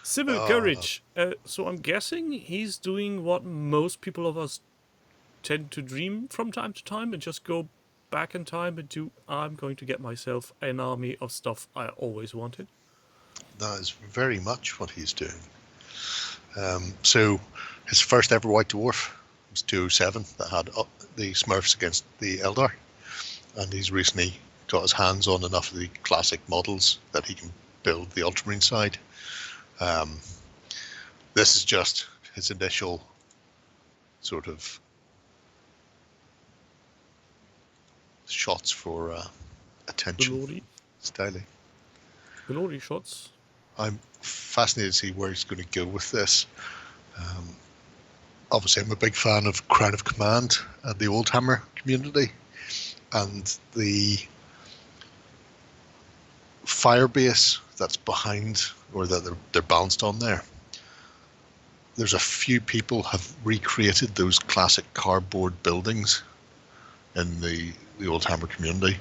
Civil courage. So I'm guessing he's doing what most people of us tend to dream from time to time and just go back in time and do, I'm going to get myself an army of stuff I always wanted. That is very much what he's doing. So his first ever White Dwarf was 207 that had the Smurfs against the Eldar. And he's recently got his hands on enough of the classic models that he can build the Ultramarine side. This is just his initial sort of shots for attention. Styling. Glory shots. I'm fascinated to see where he's going to go with this. Obviously, I'm a big fan of Crown of Command and the Oldhammer community, and the fire base that's behind, or that they're balanced on there. There's a few people have recreated those classic cardboard buildings in the Oldhammer community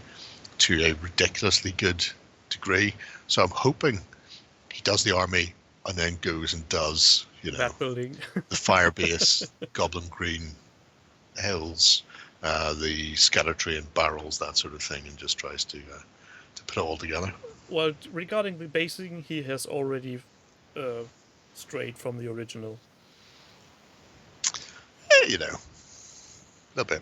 to a ridiculously good degree. So I'm hoping he does the army and then goes and does, that building. the fire base, Goblin Green Hills, the Skeletree and barrels, that sort of thing, and just tries to put it all together. Well, regarding the basing, he has already strayed from the original. A little bit.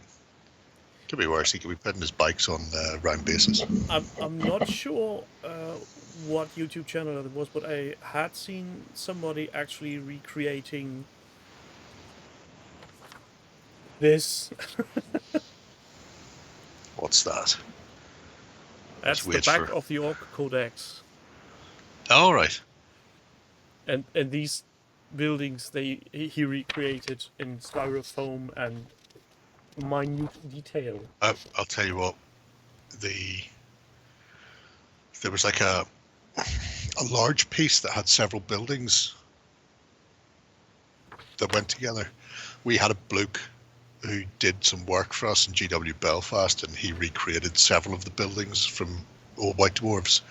Could be worse. He could be putting his bikes on round bases. I'm not sure what YouTube channel it was, but I had seen somebody actually recreating this. What's that? That's the wait back for- of the Orc Codex. Oh, right. And these buildings he recreated in styrofoam and minute detail. I'll tell you what. There was like a large piece that had several buildings that went together. We had a bloke who did some work for us in GW Belfast, and he recreated several of the buildings from Old White Dwarves,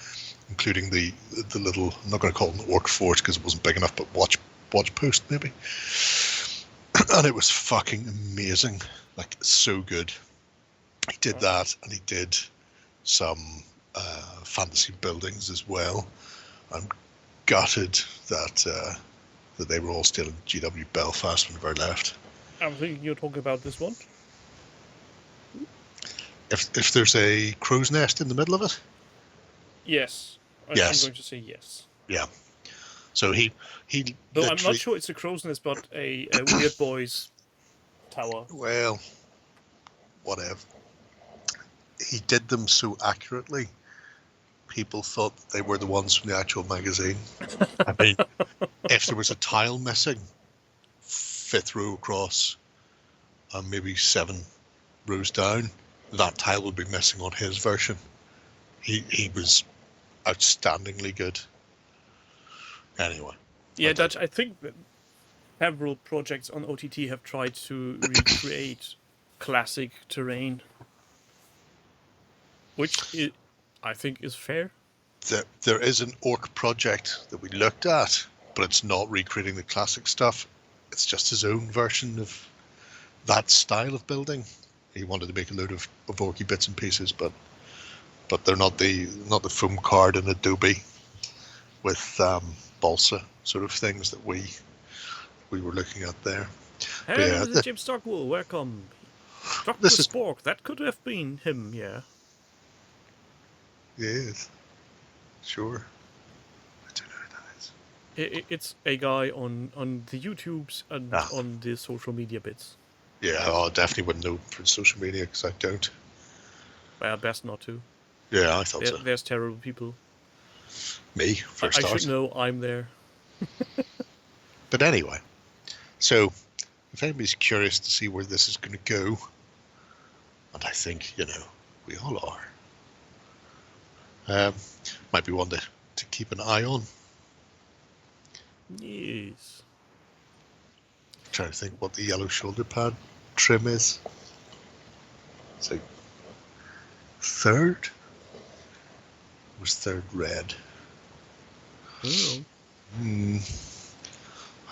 including the little, I'm not going to call it an orc fort because it wasn't big enough, but watch post maybe. And it was fucking amazing, like so good. He did that, and he did some fantasy buildings as well. I'm gutted that they were all still in GW Belfast whenever I left. I'm thinking you're talking about this one. If there's a crow's nest in the middle of it? Yes. Yes. I'm going to say yes. Yeah. So he Though I'm not sure it's a crow's nest, but a Weird Boys tower. Well, whatever. He did them so accurately, people thought they were the ones from the actual magazine. I mean, if there was a tile missing, 5th row across, and maybe 7 rows down, that tile would be missing on his version. He was outstandingly good. Anyway. Yeah, Dutch, I think that several projects on OTT have tried to recreate classic terrain, which I think is fair. There is an orc project that we looked at, but it's not recreating the classic stuff. It's just his own version of that style of building. He wanted to make a load of orky bits and pieces, but they're not the foam card and Adobe with balsa sort of things that we were looking at there. Hey, yeah, Jim Stockwell, welcome. Dr. This is- Spork, that could have been him, yeah. Yes, sure. I don't know who that is. It's a guy on the YouTubes and Ah. on the social media bits. Yeah, I definitely wouldn't know for social media because I don't. Well, best not to. Yeah, I thought so. There's terrible people. Me, for a I start. should know I'm there. But anyway, so if anybody's curious to see where this is going to go, and I think, we all are, might be one to keep an eye on. Yes. Trying to think what the yellow shoulder pad trim is. It's like 3rd? Was 3rd red? Oh.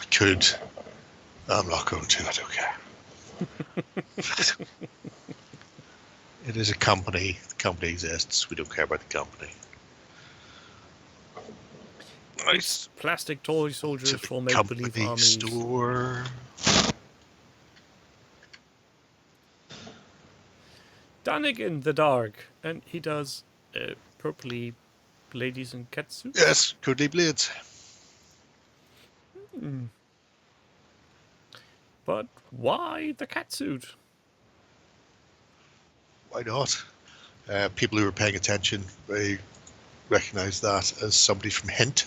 I could. I'm not going to. I don't care. It is a company. The company exists. We don't care about the company. It's plastic toy soldiers To the for make-believe company armies. store. Danik in the dark, and he does purpley ladies in catsuit. Yes, Cudley Blades. But why the catsuit? Why not? People who are paying attention, they recognise that as somebody from Hint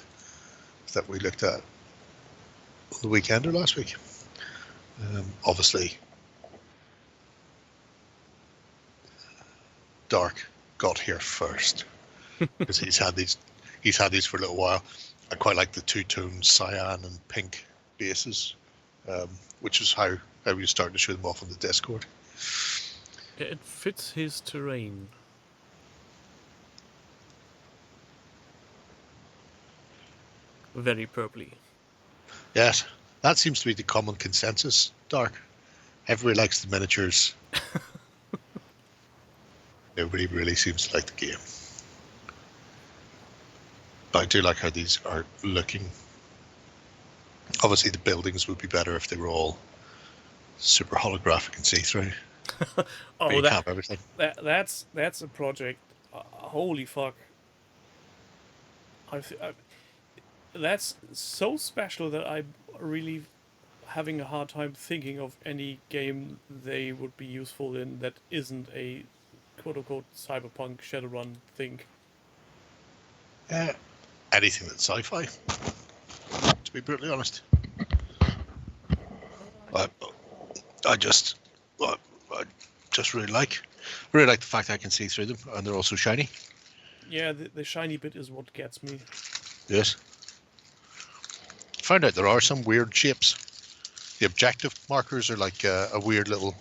that we looked at on the weekend or last week. Obviously, Dark got here first because he's had these for a little while. I quite like the two-tone cyan and pink bases, which is how we were starting to show them off on the Discord. It fits his terrain. Very purpley. Yes, that seems to be the common consensus, Dark. Everybody likes the miniatures. Nobody really seems to like the game. But I do like how these are looking. Obviously, the buildings would be better if they were all super holographic and see-through. But Oh, you that can't have everything. that's a project. Holy fuck! I that's so special that I'm really having a hard time thinking of any game they would be useful in that isn't a quote unquote cyberpunk Shadowrun thing. Anything that's sci-fi, to be brutally honest. I, I just, I just really like the fact I can see through them, and they're also shiny. Yeah, the shiny bit is what gets me. Yes. Found out there are some weird shapes. The objective markers are like a weird little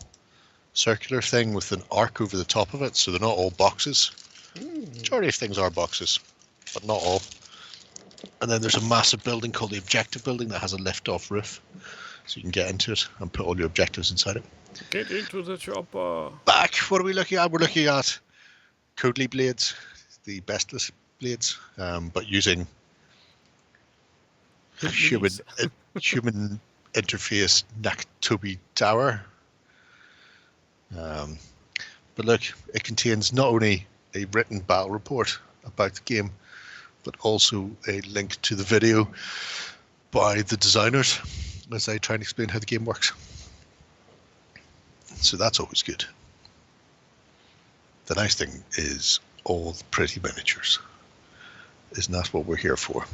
circular thing with an arc over the top of it, so they're not all boxes. Majority of things are boxes, but not all. And then there's a massive building called the Objective Building that has a lift-off roof, so you can get into it and put all your objectives inside it. Get into the chopper. Back, what are we looking at? We're looking at Codely blades, the bestless blades, but using human human interface Naktobi Tower. But look, it contains not only a written battle report about the game, but also a link to the video by the designers as they try and explain how the game works. So that's always good. The nice thing is all the pretty miniatures. Isn't that what we're here for?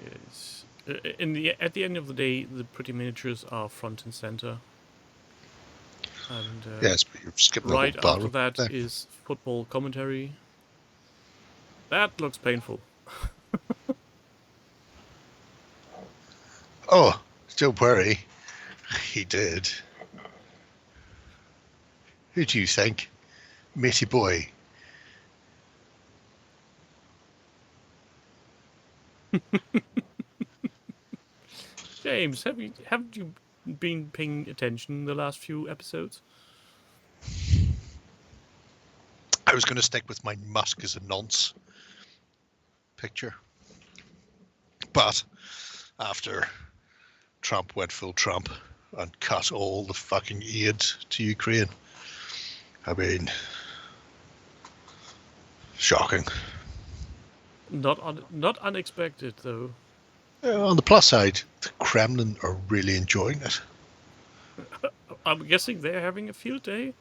Yes. At the end of the day, the pretty miniatures are front and center. And Yes, but you're skipping right the whole after battle that there. is football commentary. That looks painful. Oh, don't worry. He did. Who do you think? Matey boy. James, haven't you been paying attention the last few episodes? I was going to stick with my Musk as a nonce picture. But after Trump went full Trump and cut all the fucking aid to Ukraine, I mean, shocking. Not unexpected though. On the plus side, the Kremlin are really enjoying it. I'm guessing they're having a field day,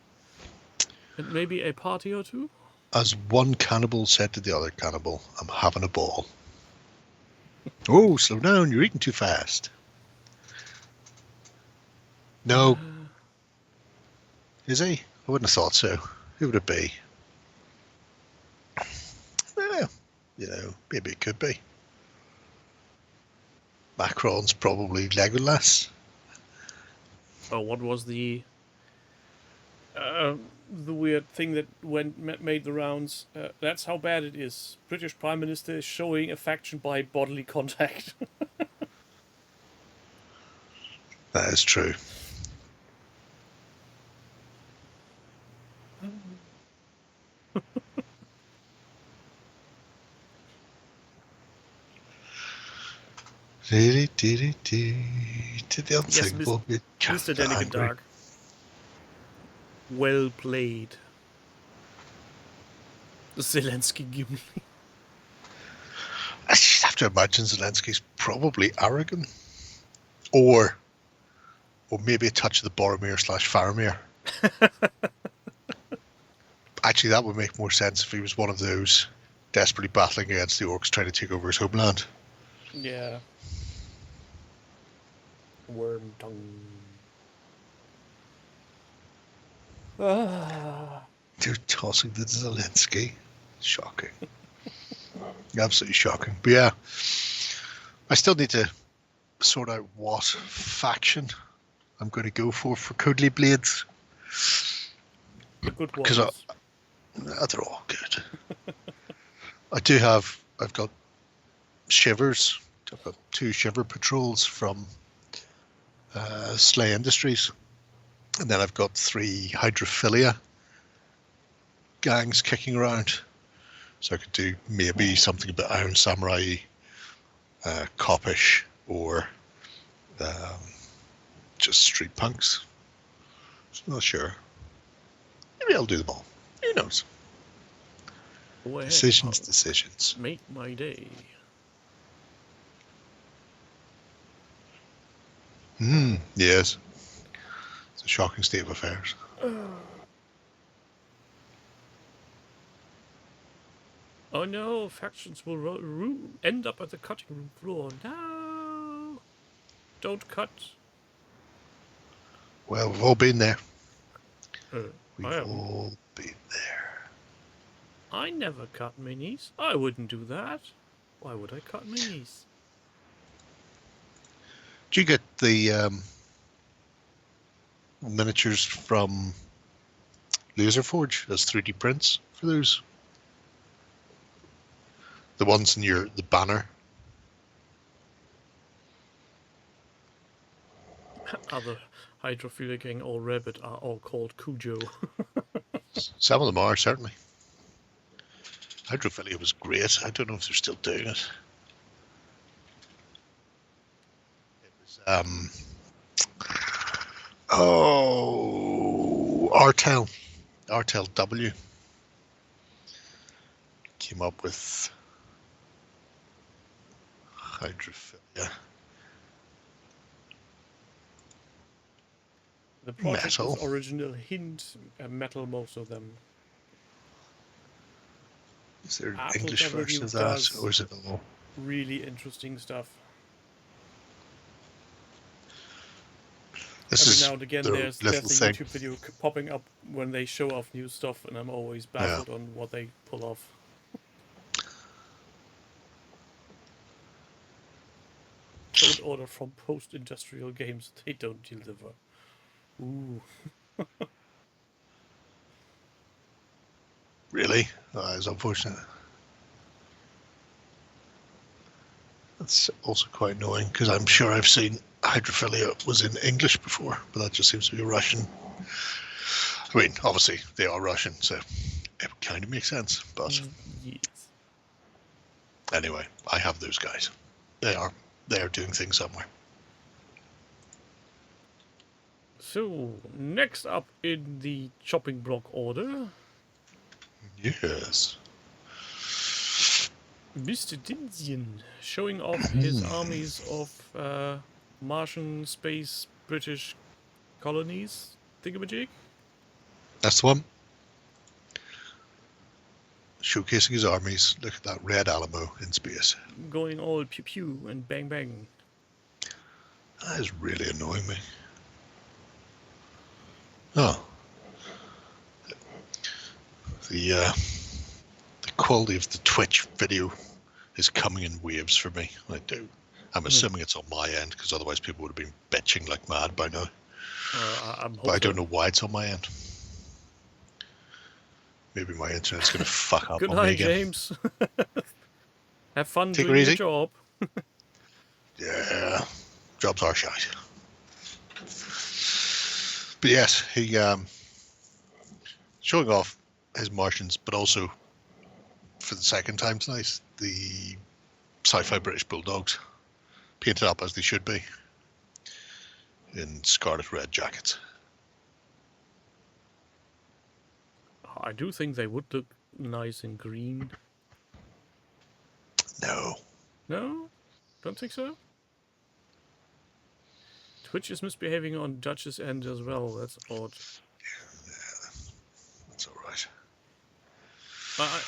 and maybe a party or two. As one cannibal said to the other cannibal, I'm having a ball. Oh, slow down, you're eating too fast. No. Is he? I wouldn't have thought so. Who would it be? Well, maybe it could be. Macron's probably Legolas. Oh, what was the weird thing that made the rounds? That's how bad it is. British Prime Minister is showing affection by bodily contact. That is true. To the unthinkable. Mr. Delicate Dark. Well played. Zelensky Gimli. I just have to imagine Zelensky's probably arrogant. Or maybe a touch of the Boromir/Faramir. Actually, that would make more sense if he was one of those desperately battling against the orcs trying to take over his homeland. Yeah. Worm tongue. Dude, tossing the Zelensky. Shocking. Absolutely shocking. But yeah, I still need to sort out what faction I'm going to go for Codely Blades. The good ones. Because they're all good. I've got Shivers. I've got 2 Shiver patrols from Slay Industries. And then I've got 3 Hydrophilia gangs kicking around. So I could do maybe something a bit Iron Samurai, Coppish, or just Street Punks. Not sure. Maybe I'll do them all. Who knows? Go ahead, Decisions, I'll decisions. make my day. Yes. It's a shocking state of affairs. Oh no, factions will end up at the cutting room floor. No! Don't cut. Well, we've all been there. I We've haven't. all been there. I never cut minis. I wouldn't do that. Why would I cut minis? Do you get the miniatures from Laserforge as 3D prints for those? The ones in the banner? Other hydrophilic gang or rabbit are all called Cujo. Some of them are, certainly. Hydrophilia was great. I don't know if they're still doing it. It was, Artel W came up with hydrophilia. The project Metal. was original hint metal, most of them. Is there an Apple English W version of that, does or is it all? really interesting stuff. This Every is now and again, their there's a little thing. YouTube video popping up when they show off new stuff, and I'm always baffled on what they pull off. Code order from post-industrial games, they don't deliver. Ooh. Really? It's unfortunate. That's also quite annoying because I'm sure I've seen hydrophilia was in English before, but that just seems to be Russian. I mean, obviously they are Russian, so it kind of makes sense. But Yes. anyway, I have those guys. They are doing things somewhere. So, next up in the chopping block order, Yes. Mr. Dinsian showing off his armies of Martian, space, British colonies thingamajig. That's the one. Showcasing his armies. Look at that red Alamo in space. Going all pew pew and bang bang. That is really annoying me. Oh. The quality of the Twitch video is coming in waves for me. I'm assuming it's on my end, because otherwise people would have been bitching like mad by now. But I don't know why it's on my end. Maybe my internet's going to fuck up Good on me night, again. James. Have fun Take it doing your easy. job. Yeah, jobs are shite. But yes, he showing off his Martians, but also for the second time tonight, the sci-fi British Bulldogs, painted up as they should be, in scarlet red jackets. I do think they would look nice in green. No. No? Don't think so? Twitch is misbehaving on Judge's end as well. That's odd. Yeah, that's all right.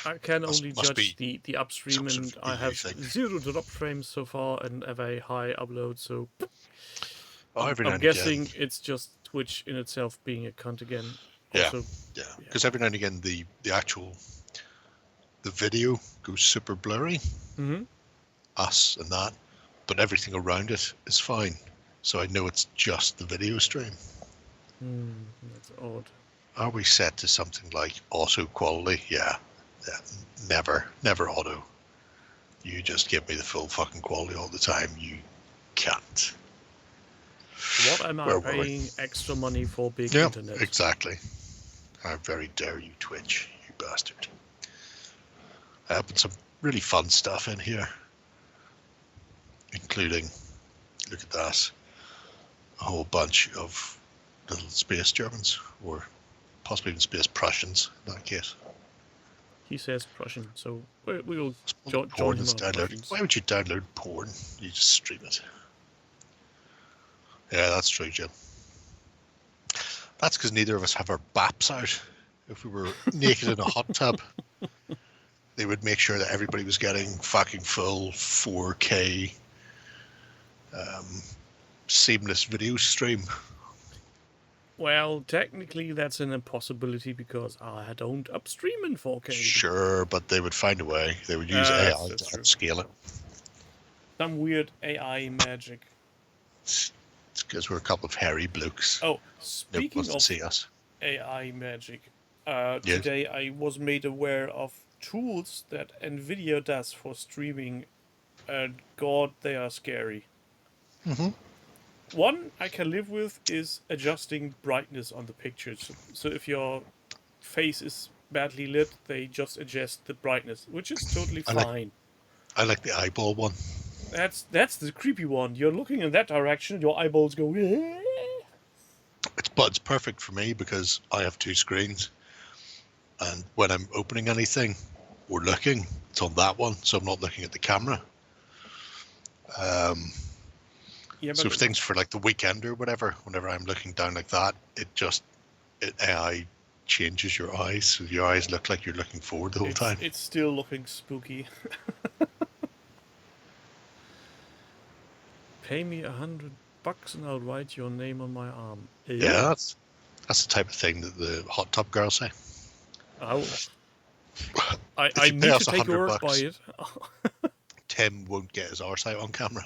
I can only must judge the upstream, some and sort of I have EU thing. 0 drop frames so far and a very high upload, so Every now I'm and guessing again, it's just Twitch in itself being a cunt again. yeah, Also, because every now and again the video goes super blurry, us and that, but everything around it is fine. So I know it's just the video stream. That's odd. Are we set to something like auto quality? Yeah. Never auto. You just give me the full fucking quality all the time. You can't. What am I paying extra money for big internet? Exactly. How very dare you, Twitch, you bastard. I have some really fun stuff in here, including, look at that, a whole bunch of little space Germans, or possibly even space Prussians in that case. He says Prussian, so we will Porn join him is on downloaded. Prussians. Why would you download porn? You just stream it. Yeah, that's true, Jim. That's because neither of us have our baps out. If we were naked in a hot tub, they would make sure that everybody was getting fucking full 4K seamless video stream. Well, technically that's an impossibility because I don't upstream in 4K. Sure, but they would find a way. They would use AI to that's true. upscale it. Some weird AI magic. It's because we're a couple of hairy blokes. Oh, Nobody speaking wants to of see us. AI magic, Yes. today I was made aware of tools that NVIDIA does for streaming, and God, they are scary. Mm-hmm. One I can live with is adjusting brightness on the pictures. So if your face is badly lit, they just adjust the brightness, which is totally fine. I like the eyeball one. That's the creepy one. You're looking in that direction, your eyeballs go. But it's perfect for me because I have two screens, and when I'm opening anything or looking, it's on that one, so I'm not looking at the camera. Yeah, So but if things for like the weekend or whatever, whenever I'm looking down like that, AI changes your eyes, so your eyes look like you're looking forward the whole time. it's still looking spooky. Pay me $100 and I'll write your name on my arm. Yeah, that's the type of thing that the hot tub girls say. I If you need pay to us take your word $100, by it. Tim won't get his arse out on camera.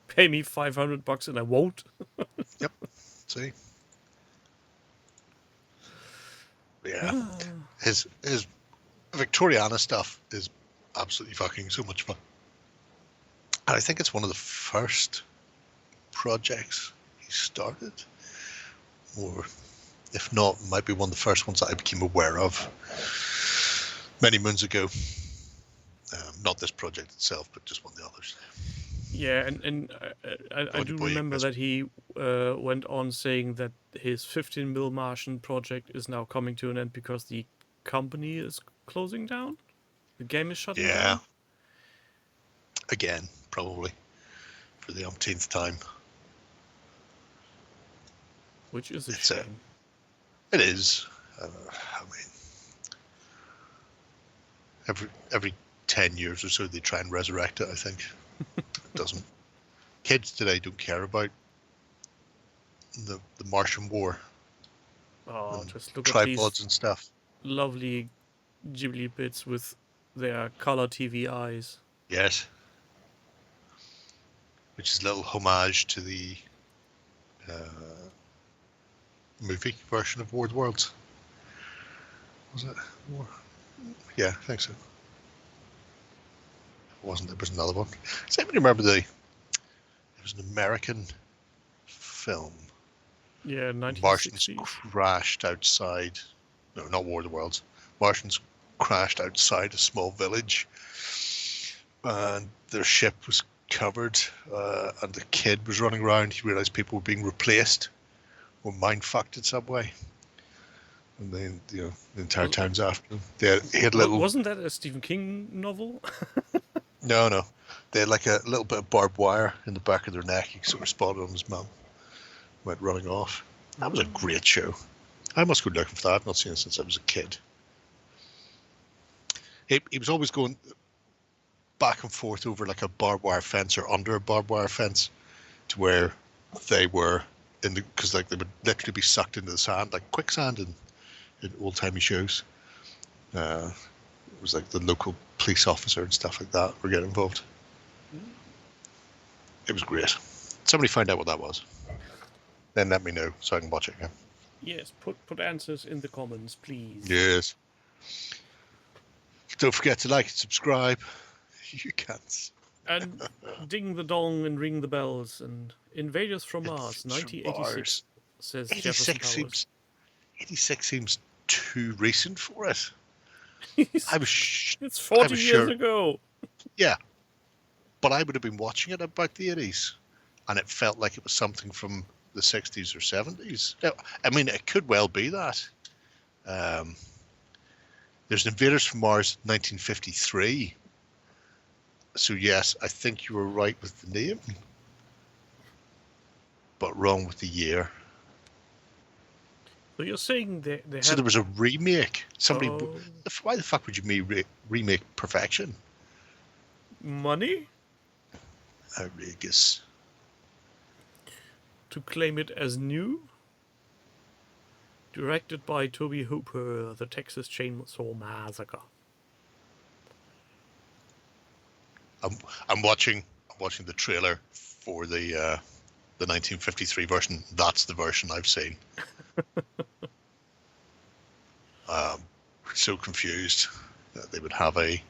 Pay me $500 and I won't. Yep. See? Yeah. His Victoriana stuff is absolutely fucking so much fun. And I think it's one of the first projects he started. Or if not, might be one of the first ones that I became aware of many moons ago. Not this project itself, but just one of the others. Yeah, and I do remember that he went on saying that his 15mm Martian project is now coming to an end because the company is closing down. The game is shutting down. Again, probably for the umpteenth time. Which is a shame. It is. I mean, every 10 years or so they try and resurrect it, I think. It doesn't. Kids today don't care about the Martian War. Oh, just look at tripods these and stuff. lovely Ghibli bits with their color TV eyes. Yes. Which is a little homage to the movie version of War of the Worlds. Was it? Yeah, I think so. It wasn't. It was another one. Does anybody remember it was an American film. Yeah, 1960s. Martians crashed outside. No, not War of the Worlds. Martians crashed outside a small village, and their ship was covered, and the kid was running around. He realized people were being replaced or mind fucked in some way, and then the entire town's after them. He had little. Wasn't that a Stephen King novel? No. They had like a little bit of barbed wire in the back of their neck. You sort of spotted on his mum. Went running off. That was a great show. I must go looking for that. I've not seen it since I was a kid. He was always going back and forth over like a barbed wire fence or under a barbed wire fence to where they were because like they would literally be sucked into the sand like quicksand in old timey shows. It was like the local police officer and stuff like that were getting involved. It was great. Somebody find out what that was. Then let me know so I can watch it again. Yes, put answers in the comments, please. Yes. Don't forget to like and subscribe. You can't. And ding the dong and ring the bells and Invaders from Mars, 1986, says Jefferson Powers. 86 seems too recent for it. It's 40 years ago. Yeah. But I would have been watching it about the 80s. And it felt like it was something from the 60s or 70s. I mean, it could well be that. There's Invaders from Mars 1953. So yes, I think you were right with the name, but wrong with the year. So you're saying they So had... there was a remake. Somebody, Oh. why the fuck would you remake Perfection? Money? Outrageous. To claim it as new? Directed by Toby Hooper, The Texas Chainsaw Massacre. I'm watching the trailer for the 1953 version. That's the version I've seen. So confused that they would have a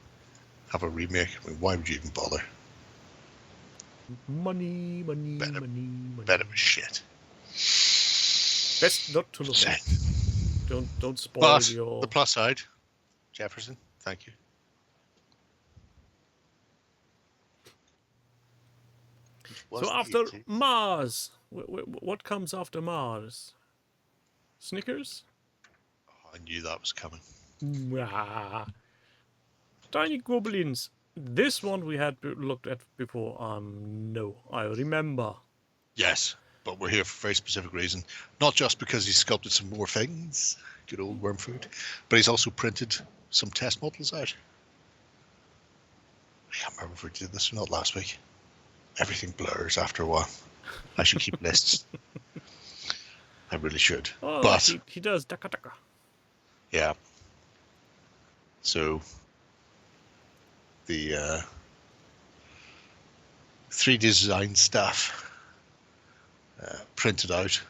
remake. I mean, why would you even bother? Money. Bet it was shit. Best not to look at. Don't spoil But your... the plus side, Jefferson, thank you. So after Mars, what comes after Mars? Snickers? Oh, I knew that was coming. Mwah. Tiny goblins. This one we had looked at before. No, I remember. Yes, but we're here for a very specific reason. Not just because he's sculpted some more things, good old worm food, but he's also printed some test models out. I can't remember if we did this or not last week. Everything blurs after a while. I should keep lists. I really should. Oh, but he does. Daka daka. yeah. So the 3D design stuff printed out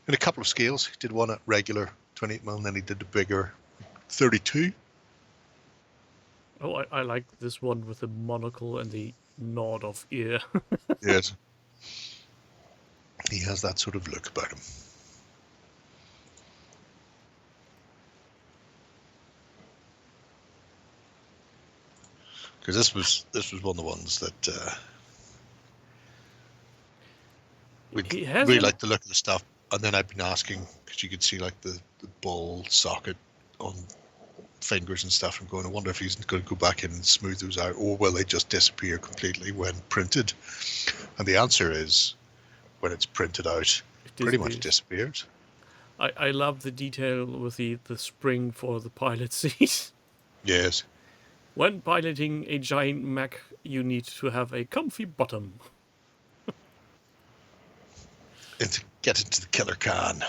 in a couple of scales. He did one at regular 28mm, and then he did the bigger 32. Oh, I like this one with the monocle and the nod of ear. Yes. He has that sort of look about him. Because this was one of the ones that we really liked the look of the stuff, and then I've been asking because you could see like the ball socket on fingers and stuff. I'm going, I wonder if he's going to go back in and smooth those out, or will they just disappear completely when printed? And the answer is, when it's printed out, it pretty much disappears. I love the detail with the spring for the pilot seat. Yes. When piloting a giant mech, you need to have a comfy bottom. Get into the killer can.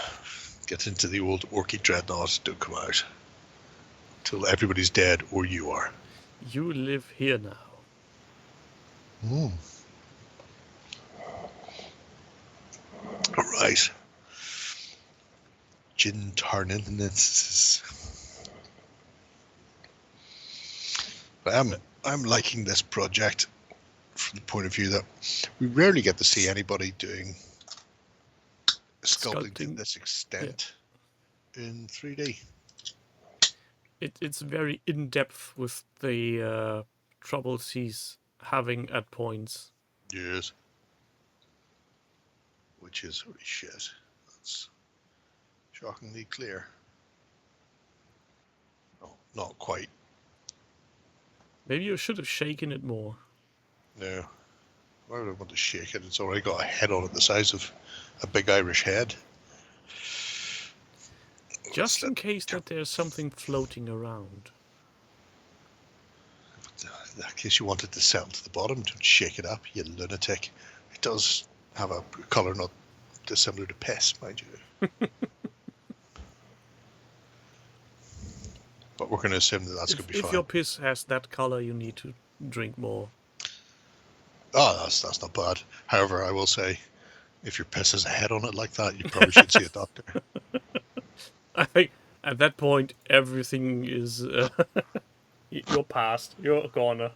Get into the old Orky Dreadnought. Don't come out till everybody's dead or you are. You live here now. All right. Gin Tarninensis. I'm liking this project from the point of view that we rarely get to see anybody doing sculpting to this extent in 3D. It's very in-depth with the troubles he's having at points. Yes. Which is, holy shit, that's shockingly clear. No, not quite. Maybe you should have shaken it more. No. Why would I want to shake it? It's already got a head on it the size of a big Irish head. Just in case that there's something floating around. In that case you want it to settle to the bottom, don't shake it up, you lunatic. It does have a colour not dissimilar to piss, mind you. But we're going to assume that that's going to be fine. If your piss has that colour, you need to drink more. Oh, that's not bad. However, I will say, if your piss has a head on it like that, you probably should see a doctor. I think at that point, everything is... you're past. You're a corner.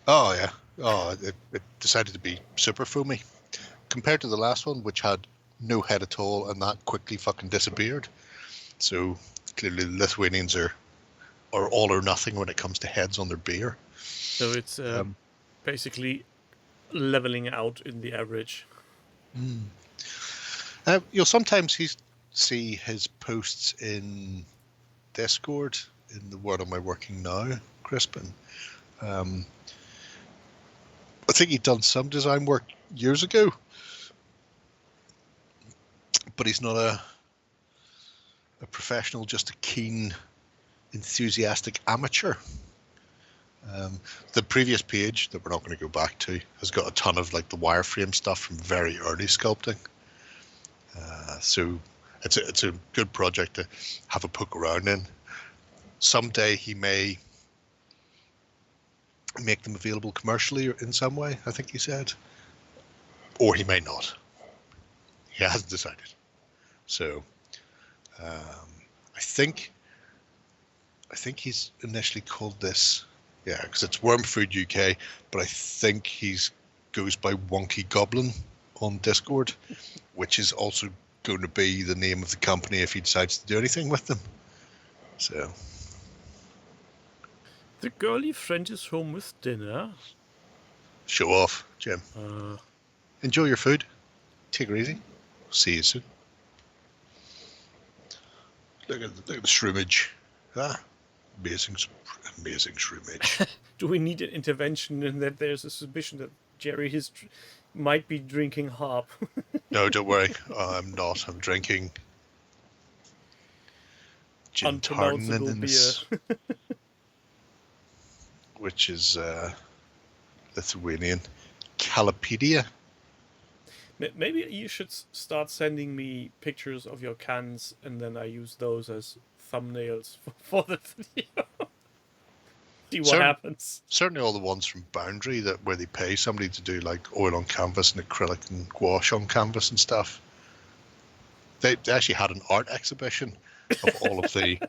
Oh, yeah. Oh, it decided to be super foamy. Compared to the last one, which had no head at all, and that quickly fucking disappeared. So, clearly the Lithuanians are all or nothing when it comes to heads on their beer. So it's basically leveling out in the average. You'll sometimes see his posts in Discord in the Word Am I Working Now, Crispin. I think he'd done some design work years ago, but he's not a professional, just a keen, enthusiastic amateur. The previous page that we're not going to go back to has got a ton of like the wireframe stuff from very early sculpting. So it's a good project to have a poke around in. Someday he may make them available commercially in some way, I think he said. Or he may not. He hasn't decided. So I think he's initially called this, because it's Worm Food UK, but I think he's goes by Wonky Goblin on Discord, which is also going to be the name of the company if he decides to do anything with them. So The girly friend is home with dinner. show off, Jim. Enjoy your food. Take it easy. See you soon. Look at the shroomage. Amazing shroomage. Do we need an intervention in that there's a suspicion that Jerry might be drinking harp? No, don't worry. I'm not. I'm drinking gin Unpronounceable beer. which is Lithuanian. Calipedia. Maybe you should start sending me pictures of your cans, and then I use those as thumbnails for the video. See what happens. Certainly all the ones from Boundary where they pay somebody to do like oil on canvas and acrylic and gouache on canvas and stuff. They actually had an art exhibition of all of the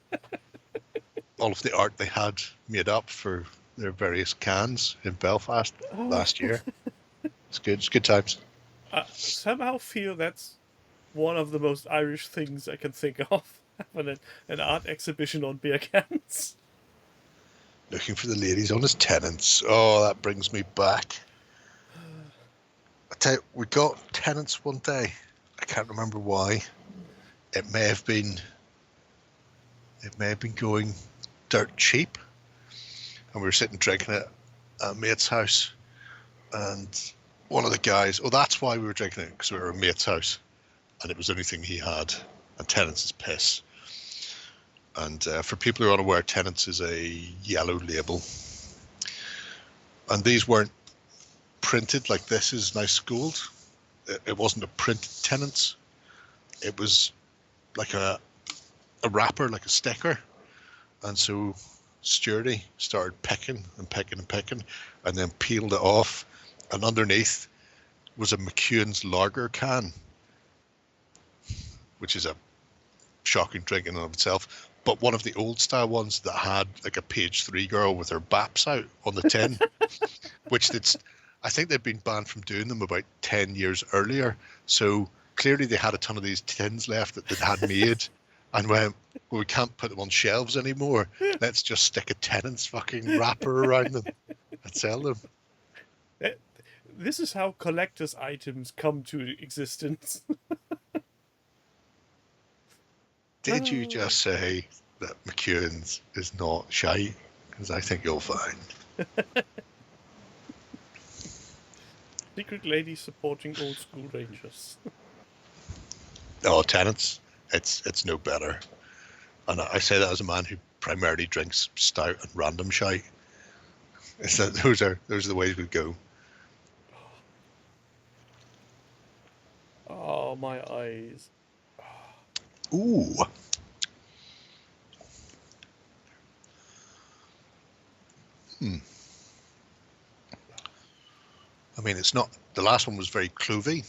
art they had made up for their various cans in Belfast last year. It's good. It's good times. I somehow feel that's one of the most Irish things I can think of. Having an art exhibition on beer cans. Looking for the ladies on his tenants. Oh, that brings me back. I tell you, we got tenants one day. I can't remember why. It may have been going dirt cheap. And we were sitting drinking at a mate's house. And one of the guys, that's why we were drinking it, because we were at a mate's house. And it was the only thing he had. And tenants is piss. And for people who are unaware, tenants is a yellow label. And these weren't printed like this is nice gold. It wasn't a printed tenants. It was like a wrapper, like a sticker. And so Sturdy started picking and picking and picking, and then peeled it off. And underneath was a McEwen's lager can, which is a shocking drink in and of itself. But one of the old style ones that had like a page 3 girl with her baps out on the tin, which I think they'd been banned from doing them about 10 years earlier. So clearly they had a ton of these tins left that they had made and went, well, we can't put them on shelves anymore. Let's just stick a tenant's fucking wrapper around them and sell them. This is how collector's items come to existence. Did you just say that McEwen's is not shite? Because I think you'll find. Secret lady supporting old school rangers. Oh, tenants, it's no better. And I say that as a man who primarily drinks stout and random shite. Those are the ways we go. Oh, my eyes. Ooh. I mean, it's not. The last one was very clovey.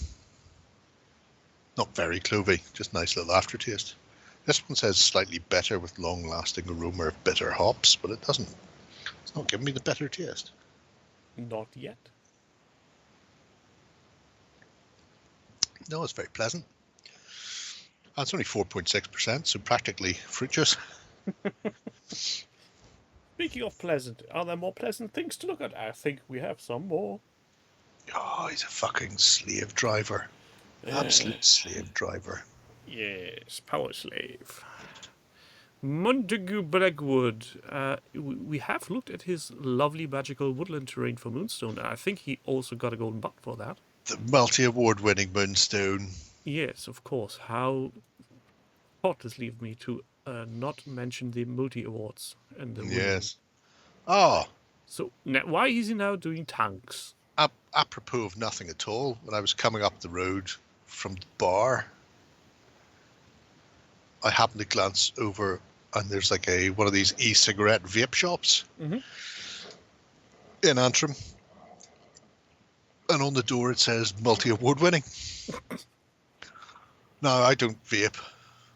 Not very clovey, just nice little aftertaste. This one says slightly better with long-lasting aroma of bitter hops, but it doesn't. It's not giving me the bitter taste. Not yet. No, it's very pleasant. And it's only 4.6%, so practically fruit juice. Speaking of pleasant, are there more pleasant things to look at? I think we have some more. Oh, he's a fucking slave driver. Absolute slave driver. Yes, power slave. Montague Blackwood. We have looked at his lovely magical woodland terrain for Moonstone, and I think he also got a golden butt for that. The multi-award winning Moonstone. Yes, of course. How thoughtlessly of me to not mention the multi-awards and the winning. Yes. Oh, So now, why is he now doing tanks? apropos of nothing at all, when I was coming up the road from the bar, I happened to glance over and there's like one of these e-cigarette vape shops in Antrim. And on the door it says multi-award winning. Now, I don't vape.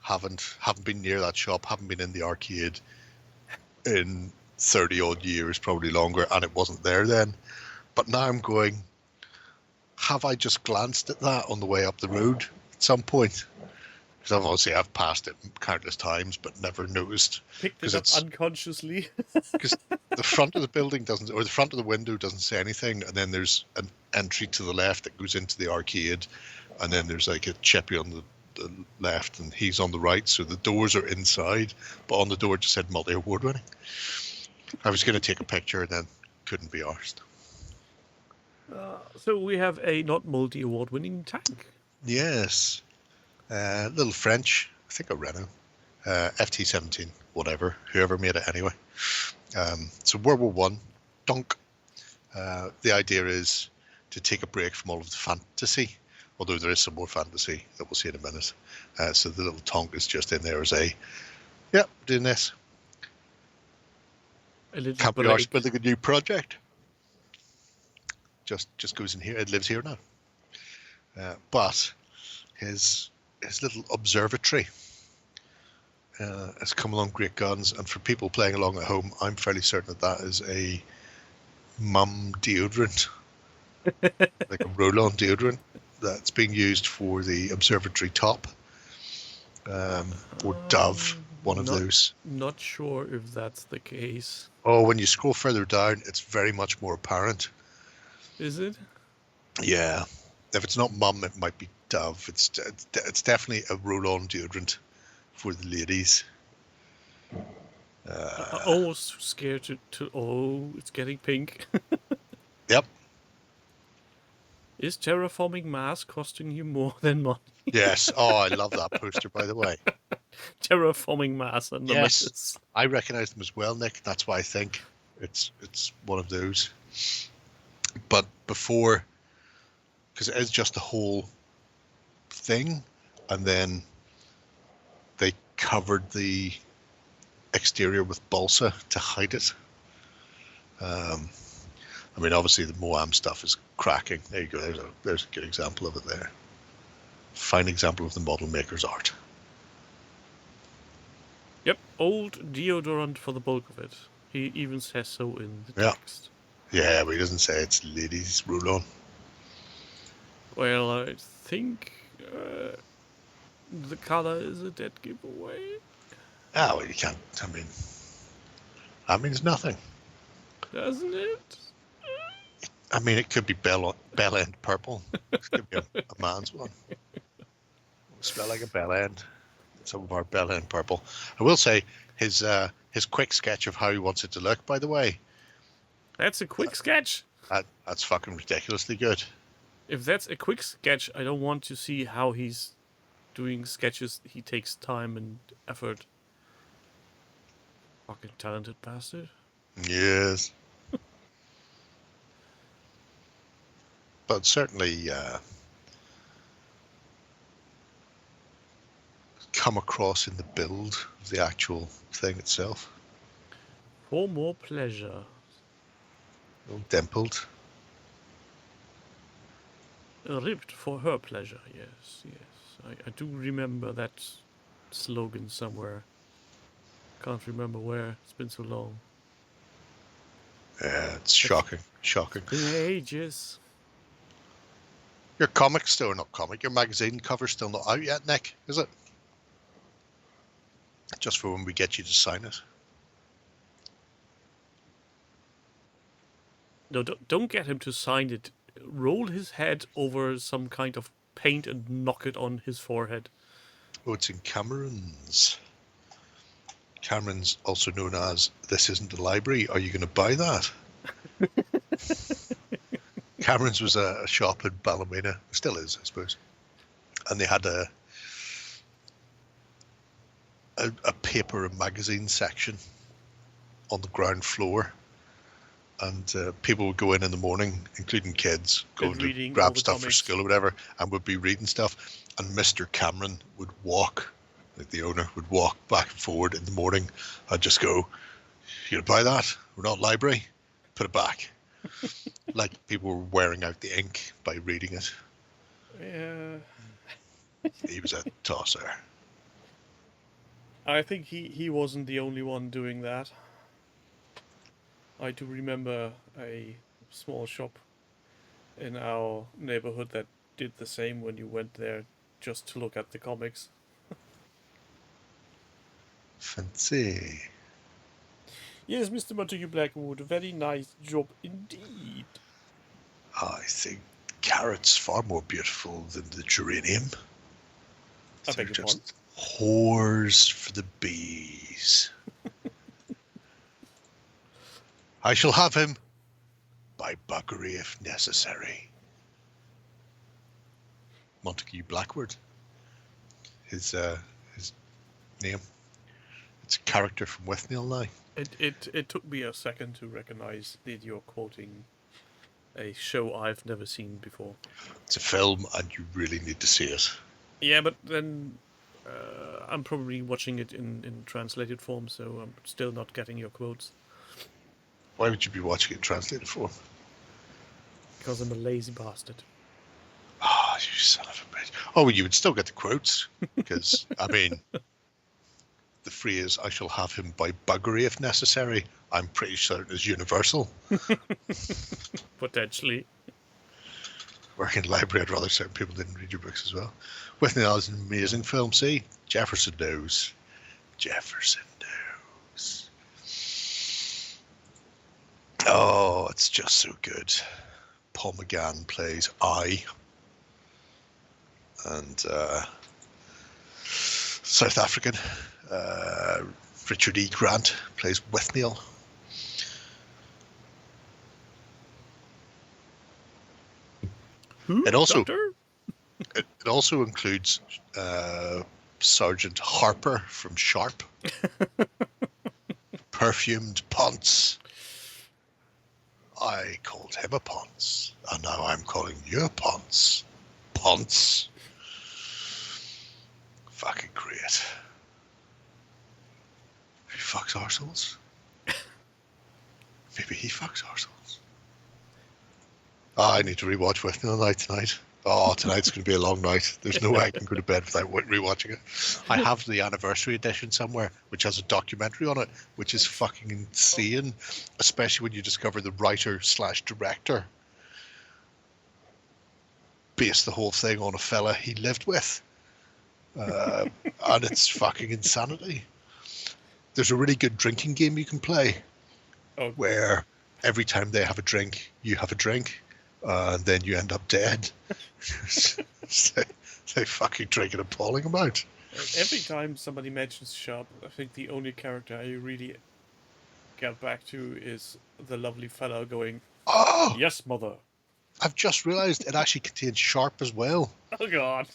Haven't been near that shop, haven't been in the arcade in 30 odd years, probably longer, and it wasn't there then. But now I'm going, have I just glanced at that on the way up the road at some point? Because obviously I've passed it countless times, but never noticed. Picked it up unconsciously. Because the front of the building doesn't, or the front of the window doesn't say anything, and then there's an entry to the left that goes into the arcade, and then there's like a chippy on the left, and he's on the right, so the doors are inside, but on the door it just said multi-award winning. I was going to take a picture and then couldn't be arsed. So we have a not multi-award winning tank. Yes. Little French, I think a Renault, FT-17, whatever, whoever made it anyway. So World War One, Dunk. The idea is to take a break from all of the fantasy, although there is some more fantasy that we'll see in a minute. So the little tonk is just in there as doing this. Can't be arsed building a new project. Just goes in here. It lives here now. But his little observatory has come along great guns, and for people playing along at home, I'm fairly certain that is a mum deodorant, like a roll-on deodorant that's being used for the observatory top, or Dove, one of those. Not sure if that's the case. Oh, when you scroll further down, it's very much more apparent. Is it? Yeah. If it's not mum, it might be Dove. It's definitely a roll-on deodorant for the ladies. I'm almost scared to. Oh, it's getting pink. Yep. Is terraforming Mars costing you more than money? Yes. Oh, I love that poster, by the way. Terraforming Mars and Yes, I recognise them as well, Nick. That's why I think it's one of those. But before, because it is just the whole thing, and then they covered the exterior with balsa to hide it. I mean, obviously the Moam stuff is cracking. There you go. There's a good example of it there. Fine example of the model maker's art. Yep, old deodorant for the bulk of it. He even says so in the text. Yeah, but he doesn't say it's ladies roll-on. Well, I think the color is a dead giveaway. Ah, well, you can't. I mean, that means nothing. Doesn't it? I mean, it could be bell end purple. It could be a man's one. Smell like a bell end. Some of our bell end purple. I will say his quick sketch of how he wants it to look, by the way. That's a quick sketch. That's fucking ridiculously good. If that's a quick sketch, I don't want to see how he's doing sketches. He takes time and effort. Fucking talented bastard. Yes. But certainly come across in the build of the actual thing itself. For more pleasure. All dimpled. Ribbed for her pleasure, yes. I do remember that slogan somewhere. Can't remember where. It's been so long. Yeah, it's shocking. Shocking. In ages. Your comic still not comic. Your magazine cover's still not out yet, Nick, is it? Just for when we get you to sign it. No, don't get him to sign it. Roll his head over some kind of paint and knock it on his forehead. Oh, it's in Cameron's. Cameron's also known as This Isn't a Library. Are you going to buy that? Cameron's was a shop in Ballymena. Still is, I suppose. And they had a paper and magazine section on the ground floor. And people would go in the morning, including kids, going to grab stuff for school or whatever, and would be reading stuff. And Mr. Cameron would walk, like the owner would walk back and forward in the morning. I'd just go, "You gonna buy that? We're not library. Put it back." Like people were wearing out the ink by reading it. Yeah. He was a tosser. I think he wasn't the only one doing that. I do remember a small shop in our neighborhood that did the same when you went there just to look at the comics. Fancy. Yes, Mr. Montague Blackwood, very nice job indeed. I think carrots far more beautiful than the geranium. I beg your pardon? Whores for the bees. I shall have him by buggery if necessary. Montague Blackwood. His name. It's a character from Withnail now. It took me a second to recognize that you're quoting a show I've never seen before. It's a film and you really need to see it. Yeah, but then I'm probably watching it in translated form, so I'm still not getting your quotes. Why would you be watching it in translated form? Because I'm a lazy bastard. Ah, you son of a bitch. Oh, well, you would still get the quotes. Because, I mean, the phrase, I shall have him by buggery if necessary, I'm pretty certain is universal. Potentially. Working in the library, I'd rather certain people didn't read your books as well. Withnail is an amazing film. See, Jefferson knows. Jefferson knows. Oh, it's just so good. Paul McGann plays I. And South African Richard E. Grant plays Withnail. Who? It also Doctor? it also includes Sergeant Harper from Sharp. Perfumed Ponce. I called him a Ponce, and now I'm calling you a Ponce. Ponce. Fucking great. He fucks arseholes. Maybe he fucks arseholes. Oh, I need to rewatch Withnail Night tonight. Oh, tonight's going to be a long night. There's no way I can go to bed without rewatching it. I have the anniversary edition somewhere, which has a documentary on it, which is fucking insane, especially when you discover the writer/director based the whole thing on a fella he lived with. And it's fucking insanity. There's a really good drinking game you can play where every time they have a drink, you have a drink. And then you end up dead. They fucking drink an appalling amount. Every time somebody mentions Sharp, I think the only character I really get back to is the lovely fellow going, "Oh, yes, mother." I've just realised it actually contains Sharp as well. Oh God,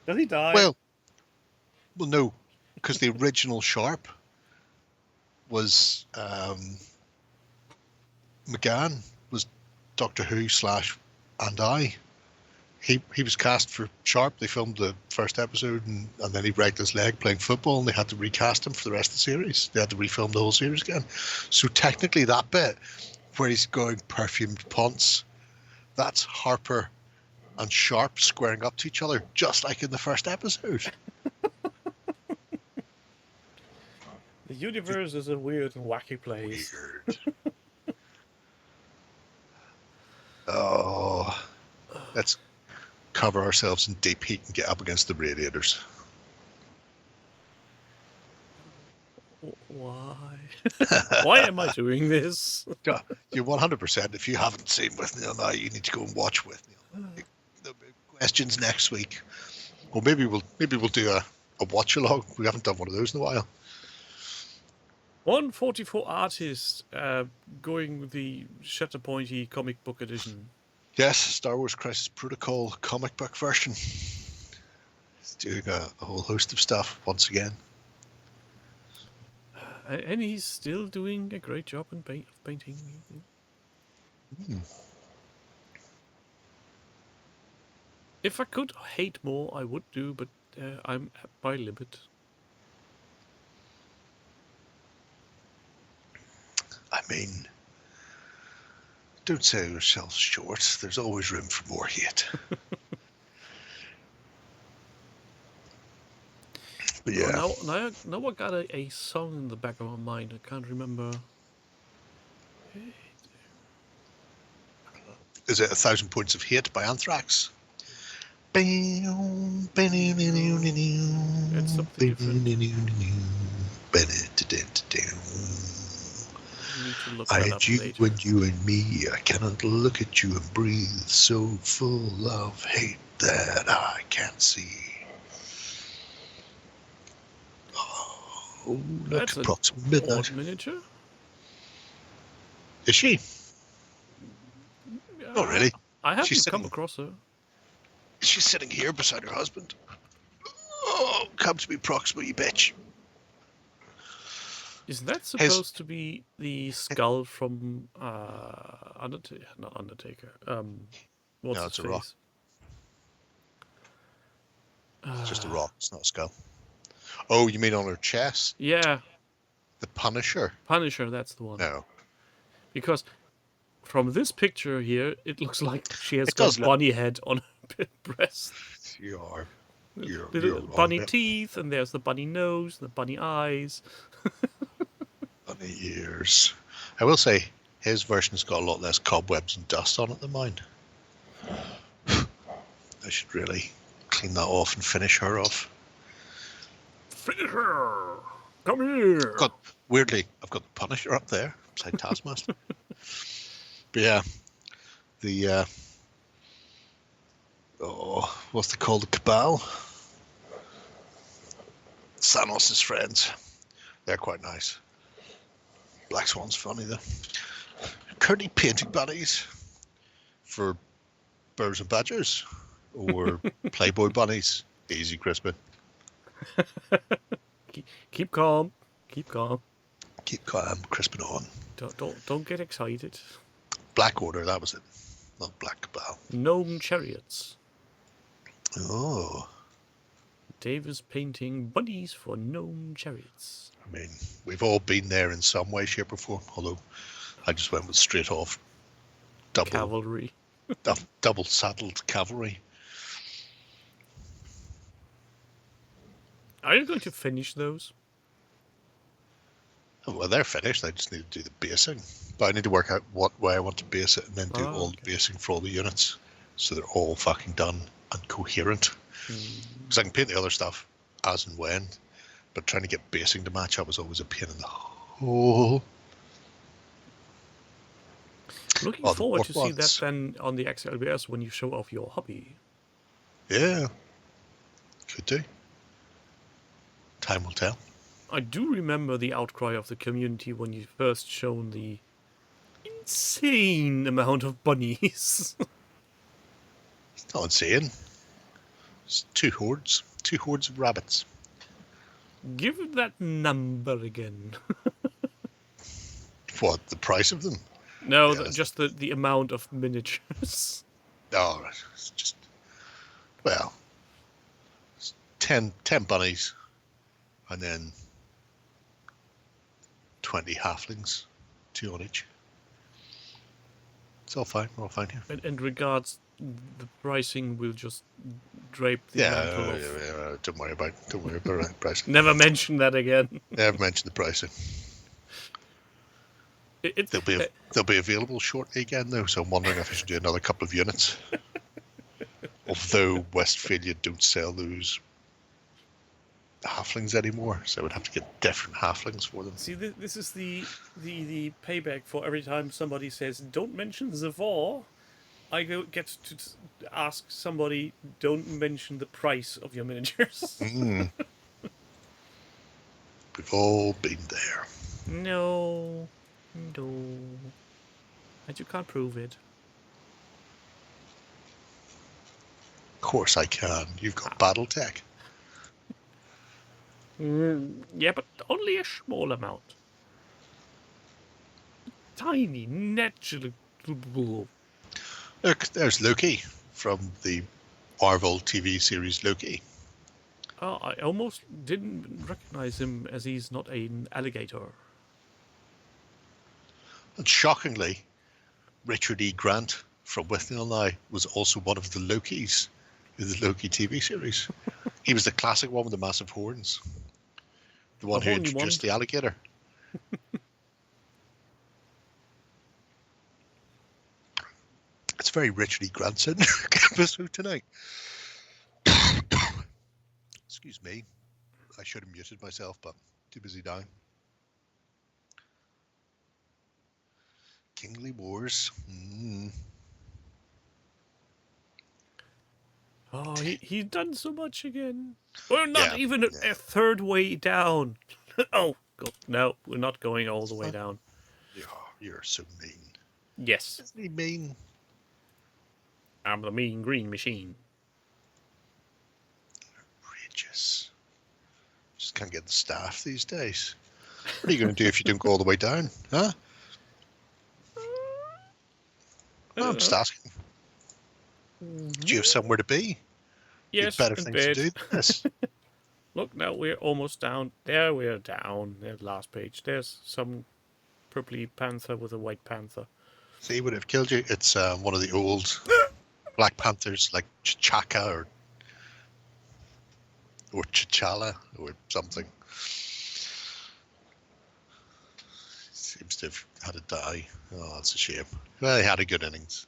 does he die? Well, no, because the original Sharp was McGann. Doctor Who / and I. He was cast for Sharp. They filmed the first episode and then he break his leg playing football and they had to recast him for the rest of the series. They had to refilm the whole series again. So technically that bit where he's going perfumed Ponce, that's Harper and Sharp squaring up to each other just like in the first episode. The universe is a weird and wacky place. Weird. Oh, let's cover ourselves in deep heat and get up against the radiators. Why? Why am I doing this? Yeah, you're 100%. If you haven't seen with Neil now, you need to go and watch with Neil. There'll be questions next week. Or maybe we'll do a watch along. We haven't done one of those in a while. 144 artists going with the Shatterpointy comic book edition. Yes, Star Wars Crisis Protocol comic book version. It's doing a whole host of stuff once again. And he's still doing a great job in painting. If I could hate more, I would do, but I'm by limit. I mean, don't sell yourself short. There's always room for more hate. But yeah. Well, now I got a song in the back of my mind. I can't remember. Is it 1,000 Points of Hate by Anthrax? It's something different. Need to look I that hate up you later. when you and me. I cannot look at you and breathe. So full of hate that I can't see. Oh, look, That's an approximately midnight. odd miniature. Is she? Not really. I haven't She's come sitting- across her. She's sitting here beside her husband. Oh, come to me, Proxima, you bitch. Is that supposed to be the skull from Undertaker? Not Undertaker. What's No, his it's a rock. face? It's just a rock. It's not a skull. Oh, you mean on her chest? Yeah, The Punisher? Punisher. That's the one. No. Because from this picture here, it looks like she has It got does look- bunny head on her breast. You're Little wrong bunny there. teeth, and there's the bunny nose, the bunny eyes. Bunny ears. I will say, his version's got a lot less cobwebs and dust on it than mine. I should really clean that off and finish her off. Finish her! Come here! Weirdly, I've got the Punisher up there, beside Taskmaster. But yeah, the what's they called? The Cabal. Thanos' friends. They're quite nice. Black Swan's funny though. Currently painting bunnies for Birds and Badgers or Playboy bunnies. Easy, Crispin. Keep calm. Keep calm. Keep calm, Crispin on. Don't get excited. Black Order, that was it. Not Black Cabal. Gnome chariots. Oh. Dave is painting bunnies for gnome chariots. I mean, we've all been there in some way, shape, or form. Although I just went with straight off Cavalry. double saddled cavalry. Are you going to finish those? Oh, well, they're finished. I just need to do the basing. But I need to work out what way I want to base it and then do all the basing for all the units. So they're all fucking done and coherent. Because I can paint the other stuff as and when. But trying to get basing to match up was always a pain in the hole. Looking Oh, the forward to see warp that ones. then on the XLBS when you show off your hobby. Yeah. Could do. Time will tell. I do remember the outcry of the community when you first shown the insane amount of bunnies. It's not insane. It's two hordes of rabbits. Give it that number again. What, the price of them? No, Yeah, just the amount of miniatures. Oh, it's just, well, it's 10 bunnies and then 20 halflings, 2 on each. It's all fine. We're all fine here. And regards, the pricing will just drape the mantle of... Yeah, don't worry about pricing. Never mention that again. Never mention the pricing. They'll be available shortly again, though. So I'm wondering if I should do another couple of units. Although Westphalia don't sell those halflings anymore, so I would have to get different halflings for them. See, this is the payback for every time somebody says, "Don't mention the war." I get to ask somebody, "Don't mention the price of your miniatures." Mm. We've all been there. No, and you can't prove it. Of course I can. You've got battle tech. Yeah, but only a small amount. Tiny, natural. Look, there's Loki from the Marvel TV series Loki. Oh, I almost didn't recognize him as he's not an alligator. And shockingly, Richard E. Grant from Withnell Now was also one of the Lokis in the Loki TV series. He was the classic one with the massive horns. The one who introduced the alligator. It's very Richard E. Grant-centric episode tonight. Excuse me. I should have muted myself, but too busy now. Kingly Wars. Oh, he's done so much again. We're not even a third way down. Oh, God, no, we're not going all the way down. You're so mean. Yes. Isn't he mean? I'm the mean green machine. Outrageous. Just can't get the staff these days. What are you going to do if you don't go all the way down? Huh? I'm just asking. Do you have somewhere to be? Yes, better things to do than this. Look, now we're almost down. There we're down. There's the last page. There's some purpley panther with a white panther. See, would it have killed you? It's one of the old Black Panthers, like Chaka or T'Challa or something. Seems to have had to die. Oh, that's a shame. Well, he had a good innings.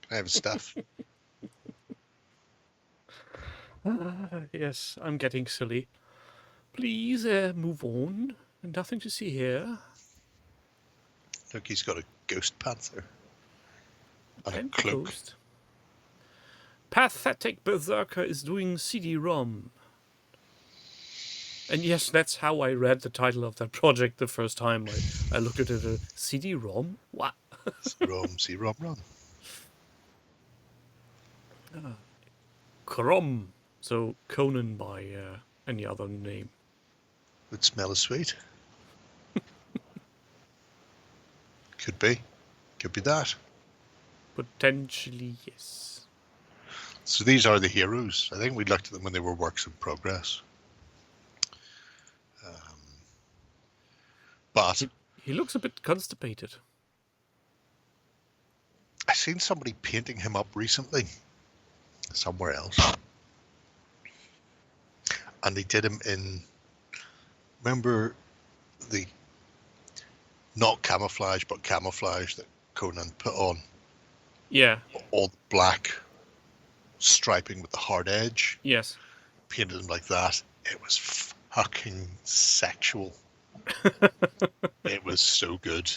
Can I have his stuff? Yes, I'm getting silly. Please move on. Nothing to see here. Look, he's got a ghost panther. And a And cloak. Ghost. Pathetic Berserker is doing CD-ROM. And yes, that's how I read the title of that project the first time I looked at it. CD-ROM? What? C-ROM. Crom. So Conan by any other name. Would smell as sweet. Could be. Could be that. Potentially, yes. So these are the heroes. I think we looked at them when they were works in progress. But he looks a bit constipated. I seen somebody painting him up recently somewhere else. And they did him in, remember the, not camouflage, but camouflage that Conan put on? Yeah. All the black striping with the hard edge. Yes. Painted him like that. It was fucking sexual. It was so good.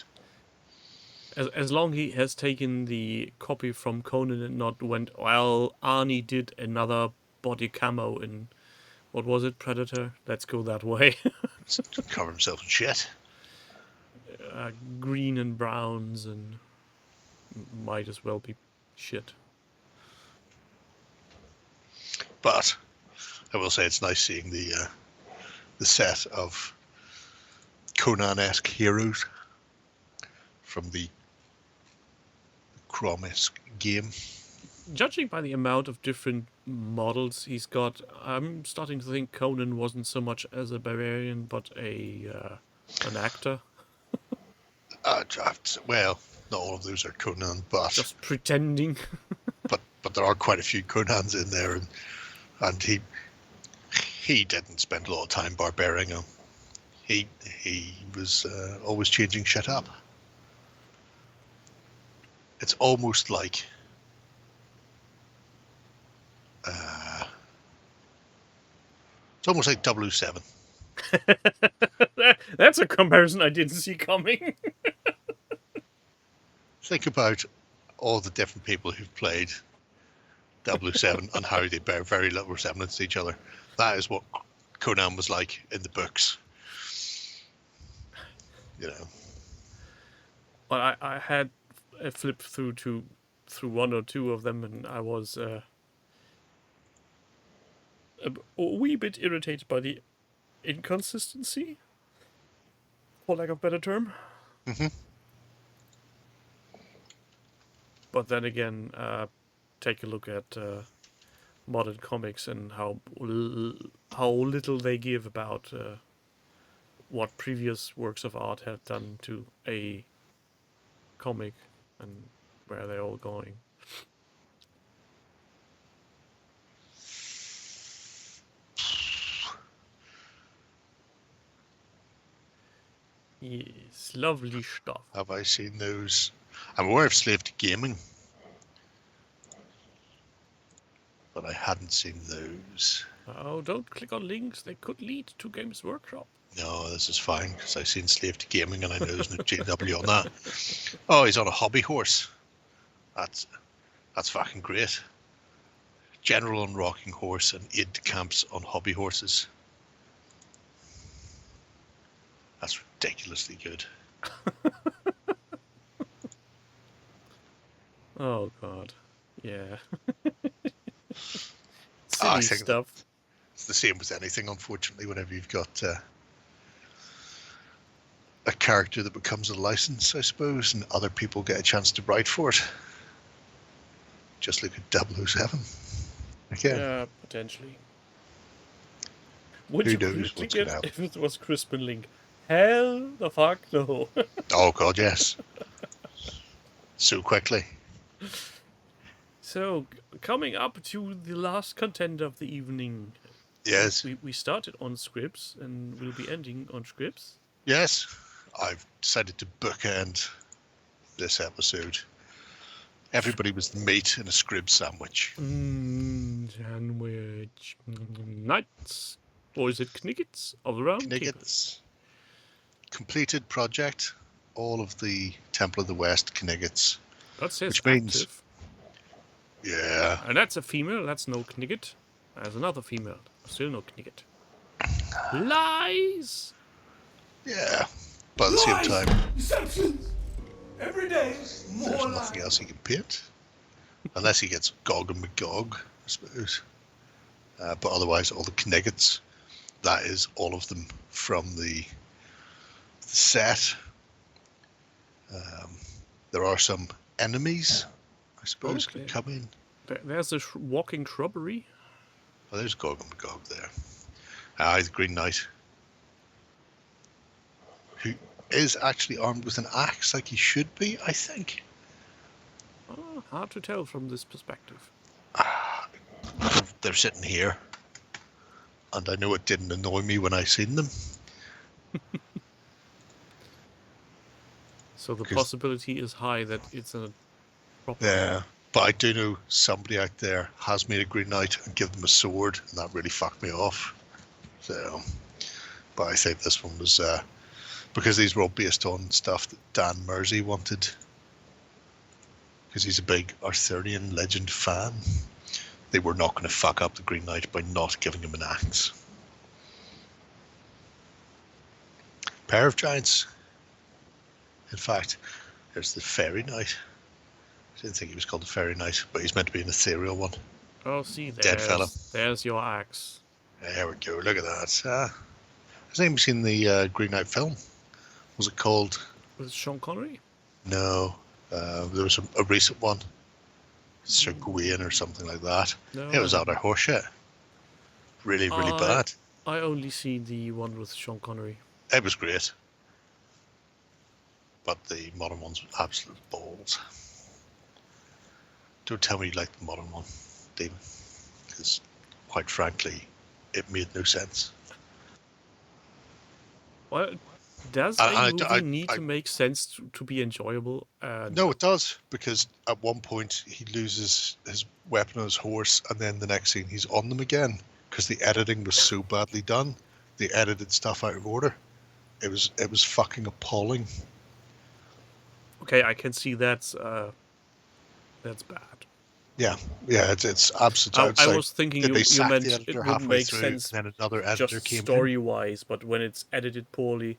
As long he has taken the copy from Conan and not went, well, Arnie did another body camo in, what was it, Predator? Let's go that way. Cover himself in shit. Green and browns and might as well be shit. But I will say it's nice seeing the set of Conan-esque heroes from the Crom-esque game. Judging by the amount of different models he's got, I'm starting to think Conan wasn't so much as a barbarian, but an actor. Well, not all of those are Conan, but just pretending. but there are quite a few Conans in there, and he didn't spend a lot of time barbarian him. He was always changing shit up. It's almost like It's almost like 007. That's a comparison I didn't see coming. Think about all the different people who've played 007 and how they bear very little resemblance to each other. That is what Conan was like in the books. You know. Well, I had a flip through one or two of them, and I was a wee bit irritated by the inconsistency, for lack of a better term. Mhm. But then again, take a look at modern comics and how little they give about what previous works of art have done to a comic and where they're all going. Yes, lovely stuff. Have I seen those? I'm aware of Slave to Gaming, but I hadn't seen those. Oh, don't click on links. They could lead to Games Workshop. No, this is fine because I've seen Slave to Gaming and I know there's no JW on that. Oh, he's on a hobby horse. That's fucking great. General on rocking horse and aide de camps on hobby horses. That's ridiculously good. Oh god, yeah. I Silly think stuff. It's the same with anything, unfortunately, whenever you've got a character that becomes a license, I suppose, and other people get a chance to write for it. Just look at 007. Again. Yeah, potentially. Would Who you knows click what's it gonna happen? if it was Crispin Link? Hell the fuck no. Oh god, yes. So quickly. So, coming up to the last contender of the evening. Yes. We started on scripts and we'll be ending on scripts. Yes. I've decided to bookend this episode. Everybody was the meat in a scrib sandwich. Sandwich. Knights. Or is it Kniggets of the Round Table? Kniggets. Completed project. All of the Temple of the West Kniggets. That says Which means- active. Yeah. And that's a female, that's no Knigget. There's another female, still no Knigget. Lies! Yeah. But at the same time, Deceptions! Every day, more there's lies. nothing else he can paint. Unless he gets Gog and Magog, I suppose. But otherwise, all the Kniggets, that is all of them from the set. There are some enemies, I suppose, Okay. could come in. There's a walking shrubbery. Oh, there's Gog and Magog there. The Green Knight. Who is actually armed with an axe like he should be, I think. Oh, hard to tell from this perspective. They're sitting here. And I know it didn't annoy me when I seen them. So the 'Cause- possibility is high that it's a proper... Yeah. But I do know somebody out there has made a Green Knight and give them a sword, and that really fucked me off. So, but I think this one was because these were all based on stuff that Dan Mersey wanted, because he's a big Arthurian legend fan. They were not going to fuck up the Green Knight by not giving him an axe. Pair of Giants. In fact, there's the Fairy Knight. I didn't think he was called the Fairy Knight, but he's meant to be an ethereal one. Oh, see, Dead fella. There's your axe. There we go. Look at that. Has anyone seen the Green Knight film? Was it called? With Sean Connery? No. There was a recent one. Sir Gawain or something like that. No, It was utter horseshit. Really, really bad. I only see the one with Sean Connery. It was great. But the modern one's absolute balls. Don't tell me you like the modern one, Damon. Because, quite frankly, it made no sense. Well, does I- a movie I- need I- to make sense to be enjoyable? No, it does, because at one point he loses his weapon on his horse, and then the next scene he's on them again. because the editing was so badly done. They edited stuff out of order. It was fucking appalling. Okay, I can see that's bad. Yeah, it's absolute. I Like, was thinking did they you sack the meant editor it wouldn't halfway make through, sense and then another editor just came in? story-wise, but when it's edited poorly,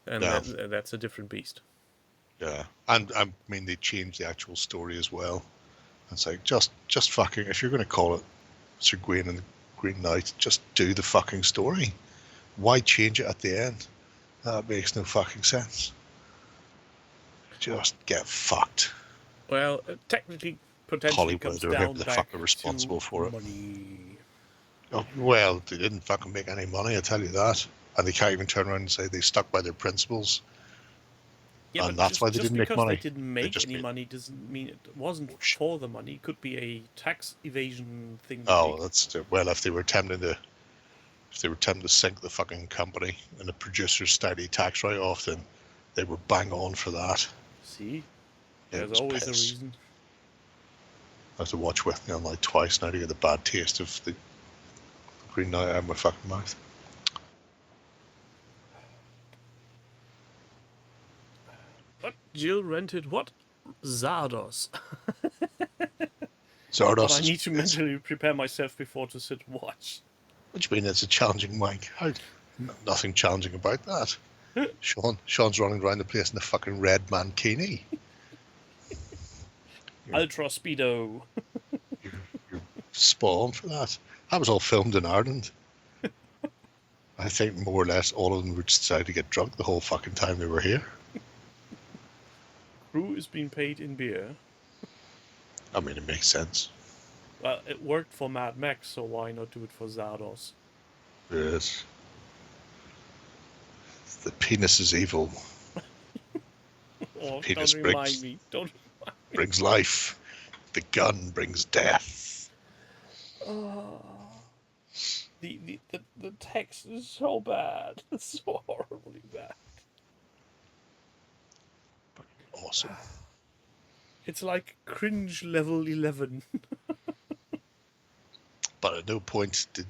then Yeah. that's a different beast. Yeah, and I mean they changed the actual story as well. It's like just fucking, if you're going to call it Sir Gawain and the Green Knight, just do the fucking story. Why change it at the end? That makes no fucking sense. Just get fucked. Well, technically, potentially Hollywood comes or whoever down the back fuck are responsible to for it. money. Oh, well, they didn't fucking make any money, I tell you that. And they can't even turn around and say they stuck by their principles. Yeah, And but that's why they just didn't make because money. they didn't They make just any made- money doesn't mean it wasn't Oh, shit. for the money. It could be a tax evasion thing. Oh, well, if they were attempting to sink the fucking company and the producers started tax write-off, then they were bang on for that. See, Yeah, it there's was always a piss. reason. I have to watch with me on like twice now to get the bad taste of the Green Knight out of my fucking mouth. What? Jill rented what? Zardos. Zardos But I is- need to mentally prepare myself before to sit and watch. What do you mean it's a challenging wank? Nothing challenging about that. Sean's running around the place in a fucking red mankini. Ultra Speedo. You're spot on for that. That was all filmed in Ireland. I think more or less all of them would decide to get drunk the whole fucking time they were here. Crew is being paid in beer. I mean, it makes sense. Well, it worked for Mad Max, so why not do it for Zardos? Yes. The penis is evil. Oh, Penis don't remind brings- me. Don't. Brings life. The gun brings death. Oh. The text is so bad. It's so horribly bad. Awesome. It's like cringe level 11. But at no point did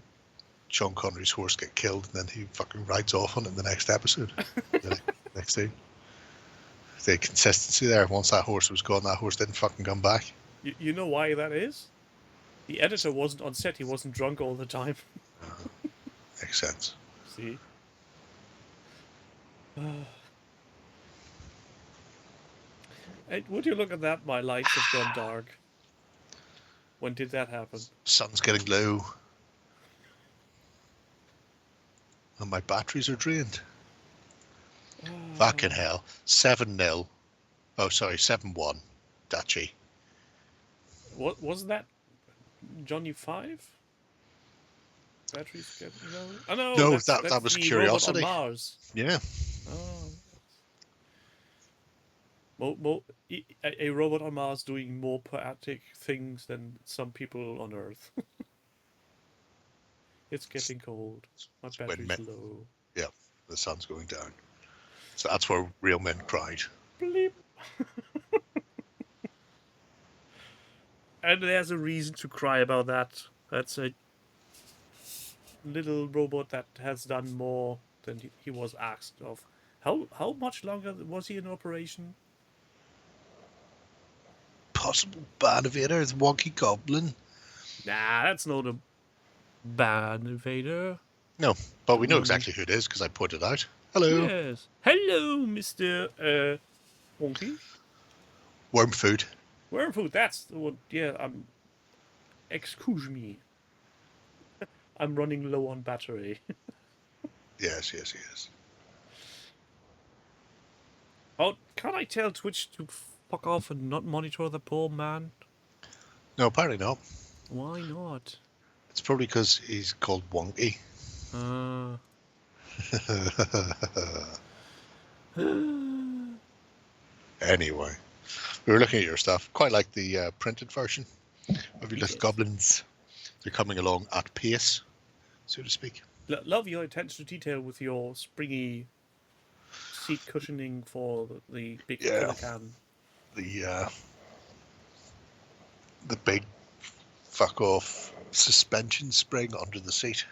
Sean Connery's horse get killed and then he fucking rides off on it in the next episode. The next day. The consistency there. Once that horse was gone, that horse didn't fucking come back. You know why that is? The editor wasn't on set. He wasn't drunk all the time. Makes sense. See? Hey, would you look at that? My lights have gone dark. When did that happen? Sun's getting low. And my batteries are drained. Fucking hell. 7-0. Oh, sorry, 7-1. Dutchy. What was that? Johnny 5? Batteries getting low? Oh no, No, that's that was the Curiosity. Robot on Mars. Yeah. Oh. A robot on Mars doing more poetic things than some people on Earth. It's getting cold. My when battery's men- low. Yeah, the sun's going down. So that's where real men cried. Bleep. And there's a reason to cry about that. That's a little robot that has done more than he was asked of. How much longer was he in operation? Possible bad invader is Wonky Goblin. Nah, that's not a bad invader. No, but we know exactly who it is because I pointed out. Hello. Yes. Hello, Mr. Wonky. Worm food. Wormfood, that's the one. Yeah, excuse me. I'm running low on battery. Yes. Oh, can't I tell Twitch to fuck off and not monitor the poor man? No, apparently not. Why not? It's probably because he's called Wonky. Anyway, we were looking at your stuff. Quite like the printed version of your little goblins. They're coming along at pace, so to speak. Love your attention to detail with your springy seat cushioning for the big Yeah. can. The big fuck off suspension spring under the seat.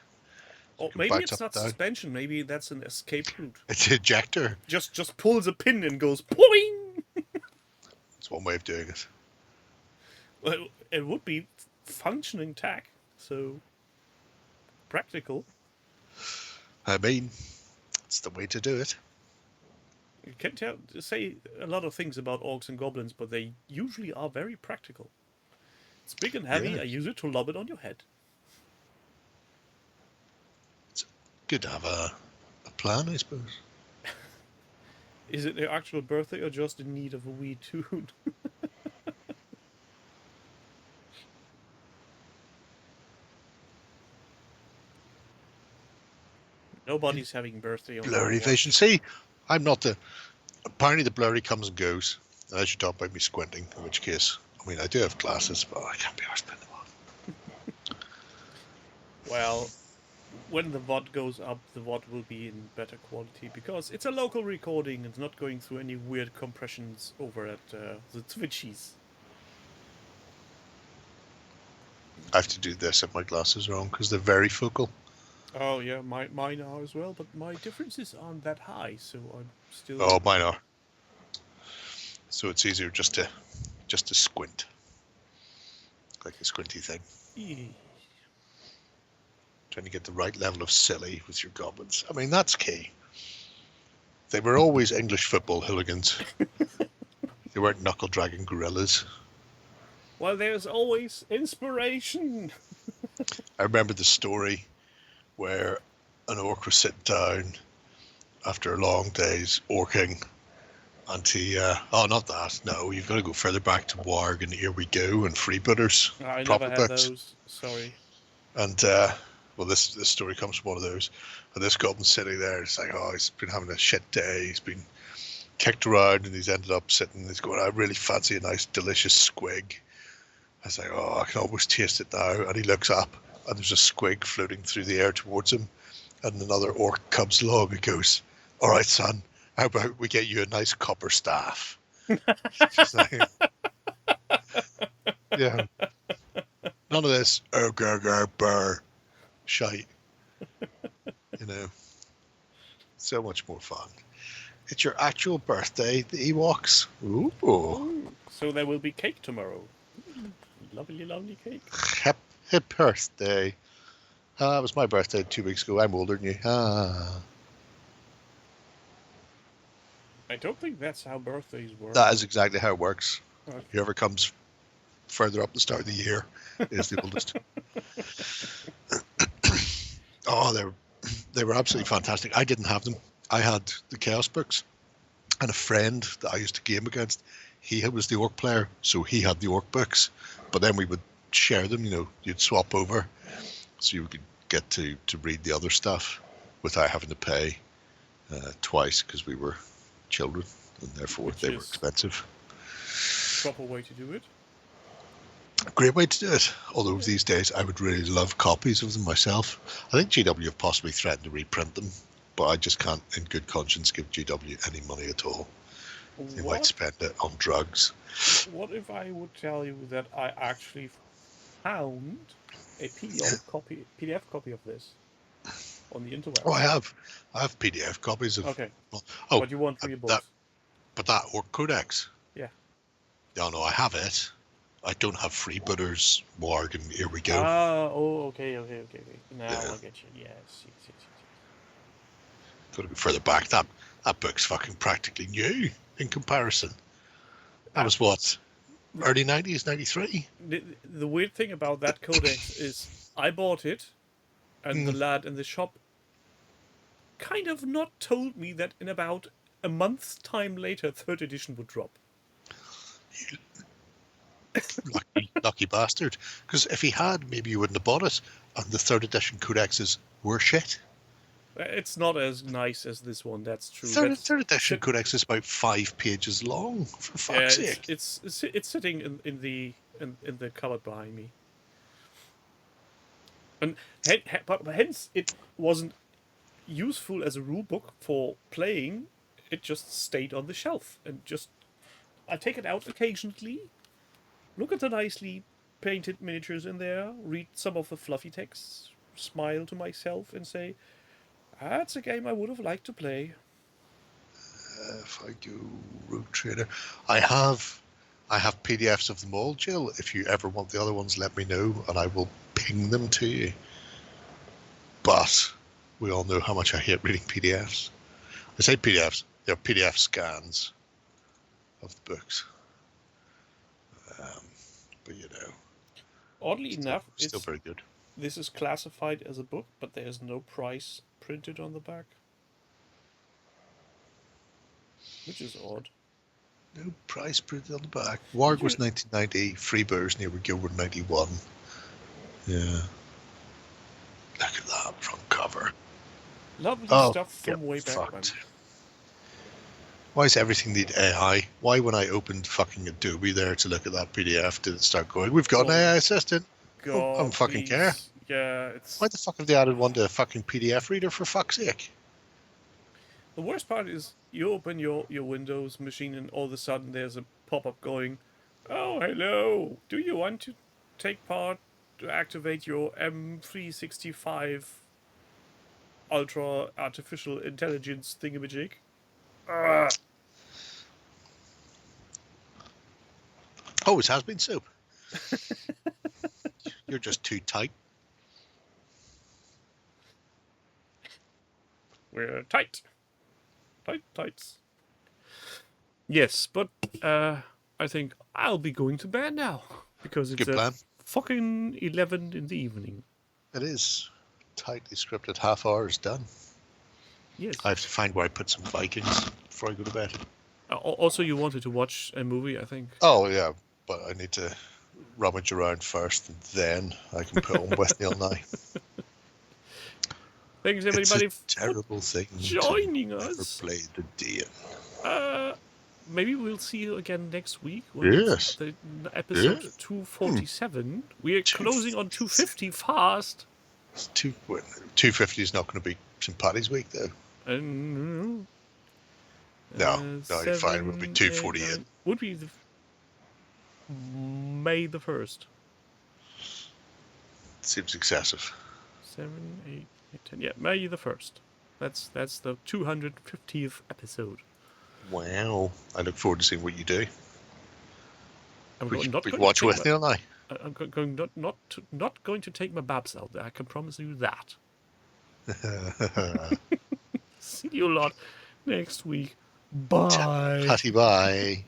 Or can maybe bounce it's up not and down. suspension. Maybe that's an escape route. It's an ejector. Just pulls a pin and goes boing. It's one way of doing it. Well, it would be functioning tech, so practical. I mean, it's the way to do it. You can say a lot of things about orcs and goblins, but they usually are very practical. It's big and heavy. Yeah. I use it to lob it on your head. It's good to have a plan, I suppose. Is it their actual birthday or just in need of a wee tune? Nobody's having birthday on Blurry my watch. vision. See, I'm not the... Apparently the blurry comes and goes. And I should talk about me squinting, in which case... I mean, I do have glasses, but I can't be arsed putting them on. Well, when the VOD goes up, the VOD will be in better quality because it's a local recording. It's not going through any weird compressions over at the Twitchies. I have to do this if my glasses are on, because they're very focal. Oh yeah, mine are as well, but my differences aren't that high, so I'm still. Oh, mine are. So it's easier just to squint. Like a squinty thing. Yeah. Trying to get the right level of silly with your goblins. I mean, that's key. They were always English football hooligans. They weren't knuckle-dragging gorillas. Well, there's always inspiration. I remember the story where an orc was sitting down after a long day's orking, and he, not that, no, you've got to go further back to Warg and Here We Go and Freebooters. I proper never had books. those. Sorry. And, well, this story comes from one of those. And this goblin's sitting there, it's like, oh, he's been having a shit day, he's been kicked around, and he's ended up sitting, he's going, I really fancy a nice, delicious squig. I was like, oh, I can almost taste it now. And he looks up, and there's a squig floating through the air towards him. And another orc comes along and goes, all right, son, how about we get you a nice copper staff? Just like, yeah. None of this, oh, burr, shite. You know. So much more fun. It's your actual birthday, the Ewoks. Ooh. So there will be cake tomorrow. Lovely, lovely cake. Hip birthday. It was my birthday 2 weeks ago. I'm older than you. I don't think that's how birthdays work. That is exactly how it works. Okay. Whoever comes further up the start of the year is the oldest. Oh, they were absolutely fantastic. I didn't have them. I had the Chaos books, and a friend that I used to game against, he was the orc player, so he had the orc books. But then we would share them, you know, you'd swap over, so you could get to read the other stuff without having to pay twice, because we were children, and therefore Which they were is expensive. proper way to do it. Great way to do it. Although these days I would really love copies of them myself. I think GW have possibly threatened to reprint them, but I just can't in good conscience give GW any money at all. They might spend it on drugs. What if I would tell you that I actually found a PDF copy of this on the interweb? Oh, I have PDF copies of. Okay. Oh, But you want readable? But that Orc Codex. Yeah. No, I have it. I don't have Freebooters, Warg, and Here We Go. Okay. Now Yeah. I'll get you. Yes. Got to go further back. That book's fucking practically new in comparison. That was what? Early 90s, 93? The weird thing about that codex is I bought it, and the lad in the shop kind of not told me that in about a month's time later, 3rd edition would drop. Lucky bastard. Because if he had, maybe you wouldn't have bought it. And the 3rd edition codexes were shit. It's not as nice as this one, that's true. Third edition codex is about 5 pages long, for fuck's sake. It's sitting in the cupboard behind me. And but hence it wasn't useful as a rule book for playing. It just stayed on the shelf, and just I take it out occasionally, look at it nicely, painted miniatures in there, read some of the fluffy texts, smile to myself, and say, "That's a game I would have liked to play." If I go Rogue Trader, I have PDFs of them all, Jill. If you ever want the other ones, let me know, and I will ping them to you. But we all know how much I hate reading PDFs. I say PDFs; they're PDF scans of the books. But you know, Oddly enough, still very good. this is classified as a book, but there's no price printed on the back, which is odd. No price printed on the back. Warg was 1990. Freebirds Near Guild were 91. Yeah. Look at that front cover. Lovely Oh, stuff from get way back when. fucked. Why does everything need AI? Why, when I opened fucking Adobe there to look at that PDF, did it start going, "We've got an AI assistant"? God, I don't fucking care. please. Yeah, it's Why the fuck have they added one to a fucking PDF reader, for fuck's sake? the worst part is you open your Windows machine and all of a sudden there's a pop-up going, "Oh, hello. Do you want to take part to activate your M365 Ultra Artificial Intelligence thingamajig?" Always has been soap. You're just too tight. We're tight. Tights. Yes, but I think I'll be going to bed now because it's Good plan. fucking 11 in the evening. It is. Tightly scripted half hour is done. Yes. I have to find where I put some Vikings before I go to bed. Also, you wanted to watch a movie, I think. Oh, yeah, but I need to rummage around first, and then I can put on With Neil Nye. Thanks, everybody, It's a terrible thing joining to us. Never play the DM. Maybe we'll see you again next week. When Yes. it's the episode Yeah. 247. We are closing on 250 fast. 250 is not going to be St. Paddy's week, though. And No, you're fine. It would be 248. Would be May the 1st. Seems excessive. 7, 8, 10. Yeah, May the 1st. That's the 250th episode. Wow. I look forward to seeing what you do. I'm We not could going watch to With take Neil Nye. I'm going not going to take my babs out there. I can promise you that. See you lot next week. Bye. Patty bye.